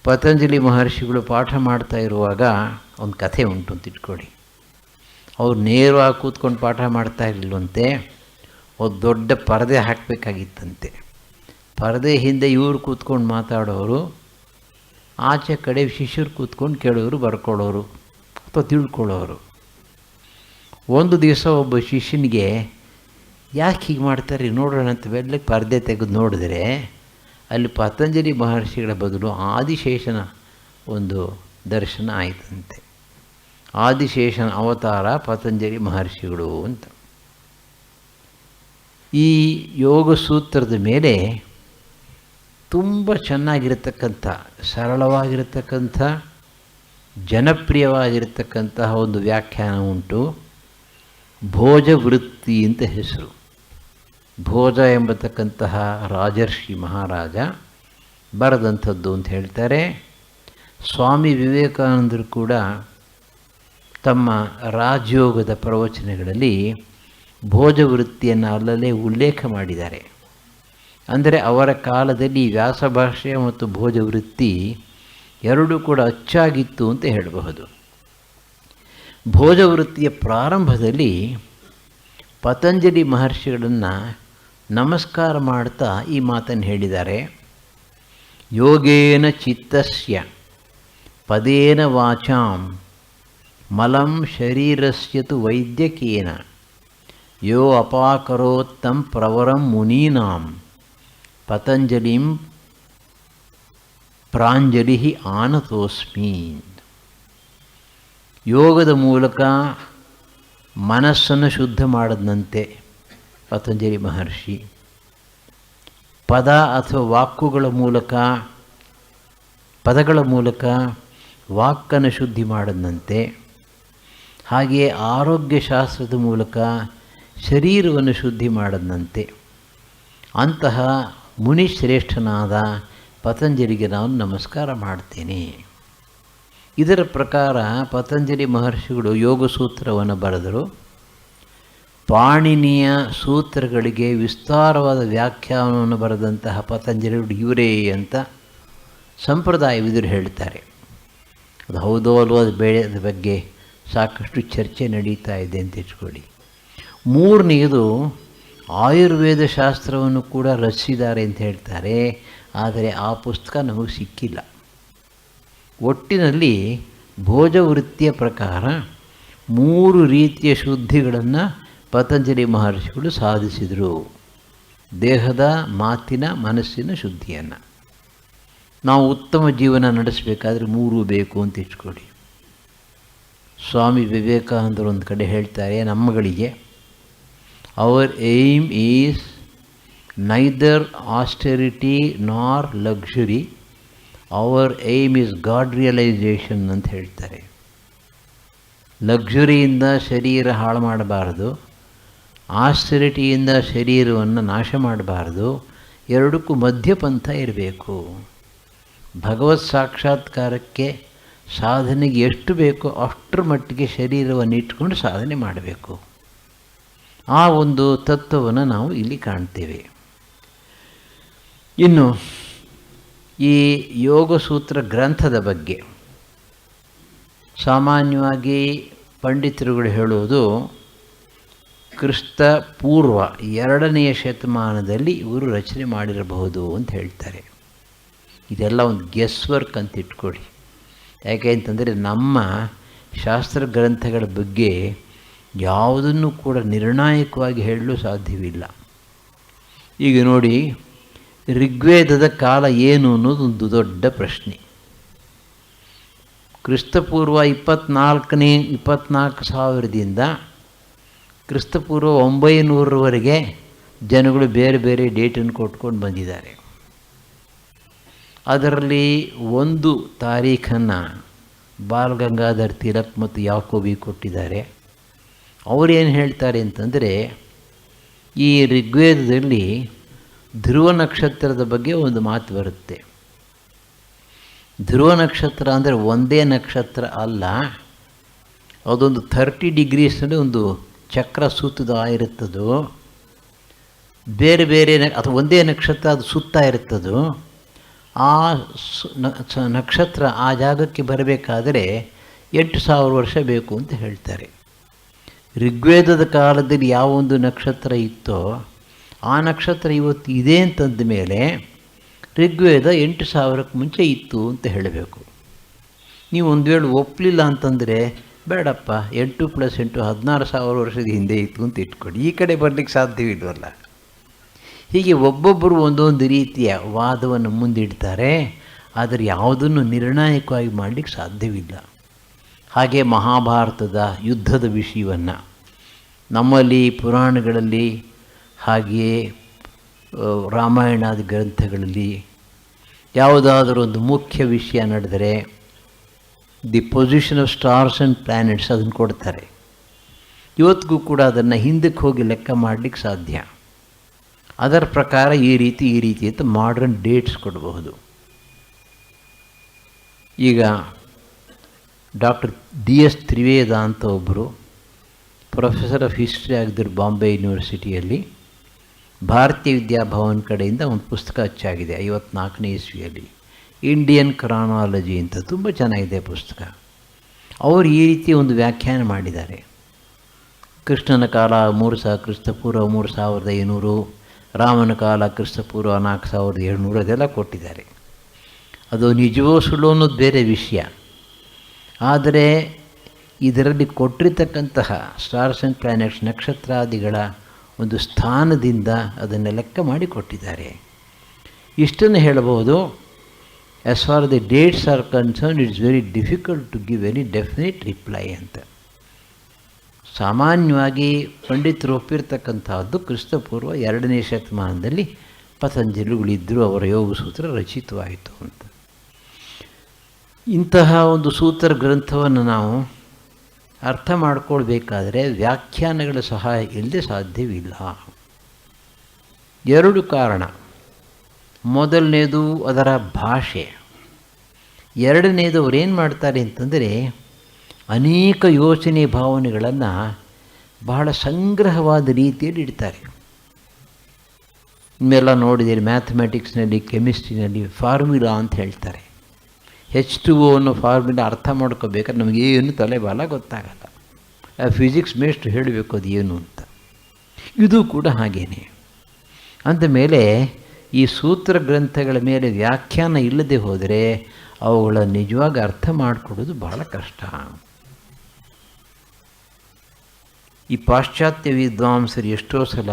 ಪತಂಜಲಿ ಮಹರ್ಷಿಗಳು ಪಾಠ ಮಾಡ್ತಾ ಇರುವಾಗ ಒಂದು ಕಥೆ ಉಂಟು ಅಂತ ಇಟ್ಕೊಳ್ಳಿ. ಅವ್ರು ನೇರವಾಗಿ ಕೂತ್ಕೊಂಡು ಪಾಠ ಮಾಡ್ತಾ ಇರಲಿಲ್ಲವಂತೆ. ಒಂದು ದೊಡ್ಡ ಪರದೆ ಹಾಕಬೇಕಾಗಿತ್ತಂತೆ. ಪರದೆ ಹಿಂದೆ ಇವರು ಕೂತ್ಕೊಂಡು ಮಾತಾಡೋರು, ಆಚೆ ಕಡೆ ಶಿಷ್ಯರು ಕೂತ್ಕೊಂಡು ಕೇಳೋರು, ಬರ್ಕೊಳ್ಳೋರು ಅಥವಾ ತಿಳ್ಕೊಳ್ಳೋರು. ಒಂದು ದಿವಸ ಒಬ್ಬ ಶಿಷ್ಯನಿಗೆ ಯಾಕೆ ಹೀಗೆ ಮಾಡ್ತಾರೆ ನೋಡೋಣ ಅಂತ ಬೆಳ್ಳಕ್ಕೆ ಪರದೆ ತೆಗೆದು ನೋಡಿದ್ರೆ ಅಲ್ಲಿ ಪತಂಜಲಿ ಮಹರ್ಷಿಗಳ ಬದಲು ಆದಿಶೇಷನ ಒಂದು ದರ್ಶನ ಆಯಿತಂತೆ. ಆದಿಶೇಷನ ಅವತಾರ ಪತಂಜಲಿ ಮಹರ್ಷಿಗಳು ಅಂತ. ಈ ಯೋಗ ಸೂತ್ರದ ಮೇಲೆ ತುಂಬ ಚೆನ್ನಾಗಿರತಕ್ಕಂಥ, ಸರಳವಾಗಿರತಕ್ಕಂಥ, ಜನಪ್ರಿಯವಾಗಿರತಕ್ಕಂತಹ ಒಂದು ವ್ಯಾಖ್ಯಾನ ಉಂಟು. ಭೋಜವೃತ್ತಿ ಅಂತ ಹೆಸರು. ಭೋಜ ಎಂಬತಕ್ಕಂತಹ ರಾಜರ್ಷಿ ಮಹಾರಾಜ ಬರೆದಂಥದ್ದು ಅಂತ ಹೇಳ್ತಾರೆ. ಸ್ವಾಮಿ ವಿವೇಕಾನಂದರು ಕೂಡ ತಮ್ಮ ರಾಜಯೋಗದ ಪ್ರವಚನಗಳಲ್ಲಿ ಭೋಜವೃತ್ತಿಯನ್ನು ಅಲ್ಲಲ್ಲೇ ಉಲ್ಲೇಖ ಮಾಡಿದ್ದಾರೆ. ಅಂದರೆ ಅವರ ಕಾಲದಲ್ಲಿ ವ್ಯಾಸಭಾಷೆ ಮತ್ತು ಭೋಜವೃತ್ತಿ ಎರಡೂ ಕೂಡ ಅಚ್ಚಾಗಿತ್ತು ಅಂತ ಹೇಳಬಹುದು. ಭೋಜವೃತ್ತಿಯ ಪ್ರಾರಂಭದಲ್ಲಿ ಪತಂಜಲಿ ಮಹರ್ಷಿಗಳನ್ನು ನಮಸ್ಕಾರ ಮಾಡ್ತಾ ಈ ಮಾತನ್ನು ಹೇಳಿದ್ದಾರೆ. ಯೋಗೇನ ಚಿತ್ತಸ್ಯ ಪದೇನ ವಾಚಾಂ ಮಲಂ ಶರೀರಸ್ಯ ತು ವೈದ್ಯಕೇನ ಯೋ ಅಪಾಕರೋತ್ತಂ ಪ್ರವರಂ ಮುನೀನಾಂ ಪತಂಜಲಿಂ ಪ್ರಾಂಜಲಿ ಆನತೋಸ್ಮಿ. ಯೋಗದ ಮೂಲಕ ಮನಸ್ಸನ್ನು ಶುದ್ಧ ಮಾಡದಂತೆ ಪತಂಜಲಿ ಮಹರ್ಷಿ, ಪದ ಅಥವಾ ಪದಗಳ ಮೂಲಕ ವಾಕ್ಕನ್ನು ಶುದ್ಧಿ ಮಾಡದಂತೆ, ಹಾಗೆಯೇ ಆರೋಗ್ಯ ಶಾಸ್ತ್ರದ ಮೂಲಕ ಶರೀರವನ್ನು ಶುದ್ಧಿ ಮಾಡದಂತೆ ಅಂತಹ ಮುನಿಶ್ರೇಷ್ಠನಾದ ಪತಂಜಲಿಗೆ ನಾನು ನಮಸ್ಕಾರ ಮಾಡ್ತೇನೆ. ಇದರ ಪ್ರಕಾರ ಪತಂಜಲಿ ಮಹರ್ಷಿಗಳು ಯೋಗಸೂತ್ರವನ್ನು ಬರೆದರು. ಪಾಣಿನಿಯ ಸೂತ್ರಗಳಿಗೆ ವಿಸ್ತಾರವಾದ ವ್ಯಾಖ್ಯಾನವನ್ನು ಬರೆದಂತಹ ಪತಂಜಲಿಗಳು ಇವರೇ ಅಂತ ಸಂಪ್ರದಾಯವಿದರು ಹೇಳ್ತಾರೆ. ಅದು ಹೌದೋ ಅಲ್ವೋ ಅದು ಬೇರೆ, ಅದ್ರ ಬಗ್ಗೆ ಸಾಕಷ್ಟು ಚರ್ಚೆ ನಡೀತಾ ಇದೆ ಅಂತ ಇಟ್ಕೊಳ್ಳಿ. ಮೂರನೆಯದು ಆಯುರ್ವೇದ ಶಾಸ್ತ್ರವನ್ನು ಕೂಡ ರಚಿಸಿದ್ದಾರೆ ಅಂತ ಹೇಳ್ತಾರೆ, ಆದರೆ ಆ ಪುಸ್ತಕ ನಮಗೆ ಸಿಕ್ಕಿಲ್ಲ. ಒಟ್ಟಿನಲ್ಲಿ ಭೋಜವೃತ್ತಿಯ ಪ್ರಕಾರ 3 ರೀತಿಯ ಶುದ್ಧಿಗಳನ್ನು ಪತಂಜಲಿ ಮಹರ್ಷಿಗಳು ಸಾಧಿಸಿದರು. ದೇಹದ, ಮಾತಿನ, ಮನಸ್ಸಿನ ಶುದ್ಧಿಯನ್ನು. ನಾವು ಉತ್ತಮ ಜೀವನ ನಡೆಸಬೇಕಾದ್ರೆ 3 ಬೇಕು ಅಂತ ಇಟ್ಕೊಳ್ಳಿ. ಸ್ವಾಮಿ ವಿವೇಕಾನಂದರು ಒಂದು ಕಡೆ ಹೇಳ್ತಾರೆ ನಮ್ಮಗಳಿಗೆ, our aim is neither austerity nor luxury, our aim is God realisation ಅಂತ ಹೇಳ್ತಾರೆ. ಲಕ್ಸುರಿಯಿಂದ ಶರೀರ ಹಾಳು ಮಾಡಬಾರದು, ಆಸ್ಟೆರಿಟಿಯಿಂದ ಶರೀರವನ್ನು ನಾಶ ಮಾಡಬಾರದು, ಎರಡಕ್ಕೂ ಮಧ್ಯಪಂಥ ಇರಬೇಕು. ಭಗವತ್ ಸಾಕ್ಷಾತ್ಕಾರಕ್ಕೆ ಸಾಧನೆಗೆ ಎಷ್ಟು ಬೇಕೋ ಅಷ್ಟರ ಮಟ್ಟಿಗೆ ಶರೀರವನ್ನು ಇಟ್ಕೊಂಡು ಸಾಧನೆ ಮಾಡಬೇಕು. ಆ ಒಂದು ತತ್ವವನ್ನು ನಾವು ಇಲ್ಲಿ ಕಾಣ್ತೇವೆ. ಇನ್ನು ಈ ಯೋಗಸೂತ್ರ ಗ್ರಂಥದ ಬಗ್ಗೆ ಸಾಮಾನ್ಯವಾಗಿ ಪಂಡಿತರುಗಳು ಹೇಳುವುದು ಕ್ರಿಸ್ತ ಪೂರ್ವ 2ನೇ ಶತಮಾನದಲ್ಲಿ ಇವರು ರಚನೆ ಮಾಡಿರಬಹುದು ಅಂತ ಹೇಳ್ತಾರೆ. ಇದೆಲ್ಲ ಒಂದು ಗೆಸ್ ವರ್ಕ್ ಅಂತ ಇಟ್ಕೊಳ್ಳಿ. ಯಾಕೆ ಅಂತಂದರೆ ನಮ್ಮ ಶಾಸ್ತ್ರ ಗ್ರಂಥಗಳ ಬಗ್ಗೆ ಯಾವುದನ್ನು ಕೂಡ ನಿರ್ಣಾಯಕವಾಗಿ ಹೇಳಲು ಸಾಧ್ಯವಿಲ್ಲ. ಈಗ ನೋಡಿ, ಋಗ್ವೇದದ ಕಾಲ ಏನು ಅನ್ನೋದು ಒಂದು ದೊಡ್ಡ ಪ್ರಶ್ನೆ. ಕ್ರಿಸ್ತಪೂರ್ವ 24,000ದಿಂದ ಕ್ರಿಸ್ತಪೂರ್ವ 900ರವರೆಗೆ ಜನಗಳು ಬೇರೆ ಬೇರೆ ಡೇಟನ್ನು ಕೊಟ್ಕೊಂಡು ಬಂದಿದ್ದಾರೆ. ಅದರಲ್ಲಿ ಒಂದು ತಾರೀಖನ್ನು ಬಾಲ್ ಗಂಗಾಧರ್ ತಿಲಕ್ ಮತ್ತು ಯಾಕೋಬಿ ಕೊಟ್ಟಿದ್ದಾರೆ. ಅವರೇನು ಹೇಳ್ತಾರೆ ಅಂತಂದರೆ, ಈ ಋಗ್ವೇದದಲ್ಲಿ ಧ್ರುವ ನಕ್ಷತ್ರದ ಬಗ್ಗೆ ಒಂದು ಮಾತು ಬರುತ್ತೆ. ಧ್ರುವ ನಕ್ಷತ್ರ ಅಂದರೆ ಒಂದೇ ನಕ್ಷತ್ರ ಅಲ್ಲ, ಅದೊಂದು 30 ಡಿಗ್ರೀಸ್ನಲ್ಲಿ ಒಂದು ಚಕ್ರ ಸುತ್ತದ ಇರುತ್ತದೋ, ಬೇರೆ ಬೇರೆ ಅಥವಾ ಒಂದೇ ನಕ್ಷತ್ರ ಅದು ಸುತ್ತಾ ಇರುತ್ತದೋ. ಆ ನಕ್ಷತ್ರ ಆ ಜಾಗಕ್ಕೆ ಬರಬೇಕಾದರೆ 8,000 ವರ್ಷ ಬೇಕು ಅಂತ ಹೇಳ್ತಾರೆ. ಋಗ್ವೇದದ ಕಾಲದಲ್ಲಿ ಯಾವ ಒಂದು ನಕ್ಷತ್ರ ಇತ್ತೋ ಆ ನಕ್ಷತ್ರ ಇವತ್ತು ಇದೆ ಅಂತಂದ ಮೇಲೆ ಋಗ್ವೇದ 8,000ಕ್ಕೆ ಮುಂಚೆ ಇತ್ತು ಅಂತ ಹೇಳಬೇಕು. ನೀವು ಒಂದು ವೇಳೆ ಒಪ್ಪಲಿಲ್ಲ ಅಂತಂದರೆ ಬೇಡಪ್ಪ 8 + 8 16,000 ವರ್ಷದ ಹಿಂದೆ ಇತ್ತು ಅಂತ ಇಟ್ಕೊಡಿ, ಈ ಕಡೆ ಬರಲಿಕ್ಕೆ ಸಾಧ್ಯವಿಲ್ವಲ್ಲ. ಹೀಗೆ ಒಬ್ಬೊಬ್ಬರು ಒಂದೊಂದು ರೀತಿಯ ವಾದವನ್ನು ಮುಂದಿಡ್ತಾರೆ, ಆದರೆ ಯಾವುದನ್ನು ನಿರ್ಣಾಯಕವಾಗಿ ಮಾಡಲಿಕ್ಕೆ ಸಾಧ್ಯವಿಲ್ಲ. ಹಾಗೆ ಮಹಾಭಾರತದ ಯುದ್ಧದ ವಿಷಯವನ್ನು ನಮ್ಮಲ್ಲಿ ಪುರಾಣಗಳಲ್ಲಿ, ಹಾಗೆಯೇ ರಾಮಾಯಣಾದಿ ಗ್ರಂಥಗಳಲ್ಲಿ ಯಾವುದಾದರೂ ಒಂದು ಮುಖ್ಯ ವಿಷಯ ನಡೆದರೆ the position of stars and planets ಅದನ್ನು ಕೊಡ್ತಾರೆ. ಇವತ್ತಿಗೂ ಕೂಡ ಅದನ್ನು ಹಿಂದಕ್ಕೆ ಹೋಗಿ ಲೆಕ್ಕ ಮಾಡಲಿಕ್ಕೆ ಸಾಧ್ಯ. ಅದರ ಪ್ರಕಾರ ಈ ರೀತಿ ಅಂತ ಮಾಡರ್ನ್ ಡೇಟ್ಸ್ ಕೊಡಬಹುದು. ಈಗ ಡಾಕ್ಟರ್ DS ತ್ರಿವೇದ ಅಂತ ಒಬ್ಬರು ಪ್ರೊಫೆಸರ್ ಆಫ್ ಹಿಸ್ಟ್ರಿ ಆಗಿದ್ದರು ಬಾಂಬೆ ಯೂನಿವರ್ಸಿಟಿಯಲ್ಲಿ. ಭಾರತೀಯ ವಿದ್ಯಾಭವನ್ ಕಡೆಯಿಂದ ಒಂದು ಪುಸ್ತಕ ಅಚ್ಚಾಗಿದೆ 54ನೇ ಇಸ್ವಿಯಲ್ಲಿ, ಇಂಡಿಯನ್ ಕ್ರಾನಾಲಜಿ ಅಂತ. ತುಂಬ ಚೆನ್ನಾಗಿದೆ ಪುಸ್ತಕ. ಅವರು ಈ ರೀತಿ ಒಂದು ವ್ಯಾಖ್ಯಾನ ಮಾಡಿದ್ದಾರೆ. ಕೃಷ್ಣನ ಕಾಲ 3,000 ಕ್ರಿಸ್ತಪೂರ್ವ 3,500, ರಾಮನ ಕಾಲ ಕ್ರಿಸ್ತಪೂರ್ವ 4,700 ಅದೆಲ್ಲ ಕೊಟ್ಟಿದ್ದಾರೆ. ಅದು ನಿಜವೋ ಸುಳ್ಳೋ ಅನ್ನೋದು ಬೇರೆ ವಿಷಯ. ಆದರೆ ಇದರಲ್ಲಿ ಕೊಟ್ಟಿರ್ತಕ್ಕಂತಹ ಸ್ಟಾರ್ಸ್ ಆ್ಯಂಡ್ ಪ್ಲ್ಯಾನೆಟ್ಸ್ ನಕ್ಷತ್ರಾದಿಗಳ ಒಂದು ಸ್ಥಾನದಿಂದ ಅದನ್ನು ಲೆಕ್ಕ ಮಾಡಿ ಕೊಟ್ಟಿದ್ದಾರೆ. ಇಷ್ಟನ್ನು ಹೇಳಬಹುದು. As far the dates are concern it's very difficult to give any definite reply ಅಂತ. ಸಾಮಾನ್ಯವಾಗಿ ಪಂಡಿತರು ಒಪ್ಪಿರ್ತಕ್ಕಂಥದ್ದು ಕ್ರಿಸ್ತಪೂರ್ವ 2ನೇ ಶತಮಾನದಲ್ಲಿ ಪತಂಜಲಿಗಳಿದ್ದರು, ಅವರ ಯೋಗಸೂತ್ರ ರಚಿತವಾಯಿತು ಅಂತ. ಇಂತಹ ಒಂದು ಸೂತ್ರ ಗ್ರಂಥವನ್ನು ನಾವು ಅರ್ಥ ಮಾಡಿಕೊಳ್ಬೇಕಾದ್ರೆ ವ್ಯಾಖ್ಯಾನಗಳ ಸಹಾಯ ಇಲ್ಲದೆ ಸಾಧ್ಯವಿಲ್ಲ. 2 ಕಾರಣ. ಮೊದಲನೇದು ಅದರ ಭಾಷೆ, ಎರಡನೇದು ಅವರೇನು ಮಾಡ್ತಾರೆ ಅಂತಂದರೆ ಅನೇಕ ಯೋಚನೆ ಭಾವನೆಗಳನ್ನು ಬಹಳ ಸಂಗ್ರಹವಾದ ರೀತಿಯಲ್ಲಿ ಇಡ್ತಾರೆ. ನಿಮ್ಮೆಲ್ಲ ನೋಡಿದ್ದೀರಿ, ಮ್ಯಾಥಮೆಟಿಕ್ಸ್ನಲ್ಲಿ ಕೆಮಿಸ್ಟ್ರಿನಲ್ಲಿ ಫಾರ್ಮುಲಾ ಅಂತ ಹೇಳ್ತಾರೆ. H2O ಅನ್ನೋ ಫಾರ್ಮುಲಾ ಅರ್ಥ ಮಾಡ್ಕೋಬೇಕಾದ್ರೆ ನಮಗೇನು ತಲೆಬಾಲ ಗೊತ್ತಾಗಲ್ಲ. ಫಿಸಿಕ್ಸ್ ಮೇಷ್ಟ್ರು ಹೇಳಬೇಕು ಅದು ಏನು ಅಂತ. ಇದು ಕೂಡ ಹಾಗೇನೆ. ಅಂದಮೇಲೆ ಈ ಸೂತ್ರ ಗ್ರಂಥಗಳ ಮೇಲೆ ವ್ಯಾಖ್ಯಾನ ಇಲ್ಲದೆ ಹೋದರೆ ಅವುಗಳ ನಿಜವಾಗಿ ಅರ್ಥ ಮಾಡಿಕೊಡೋದು ಬಹಳ ಕಷ್ಟ. ಈ ಪಾಶ್ಚಾತ್ಯ ವಿದ್ವಾಂಸರು ಎಷ್ಟೋ ಸಲ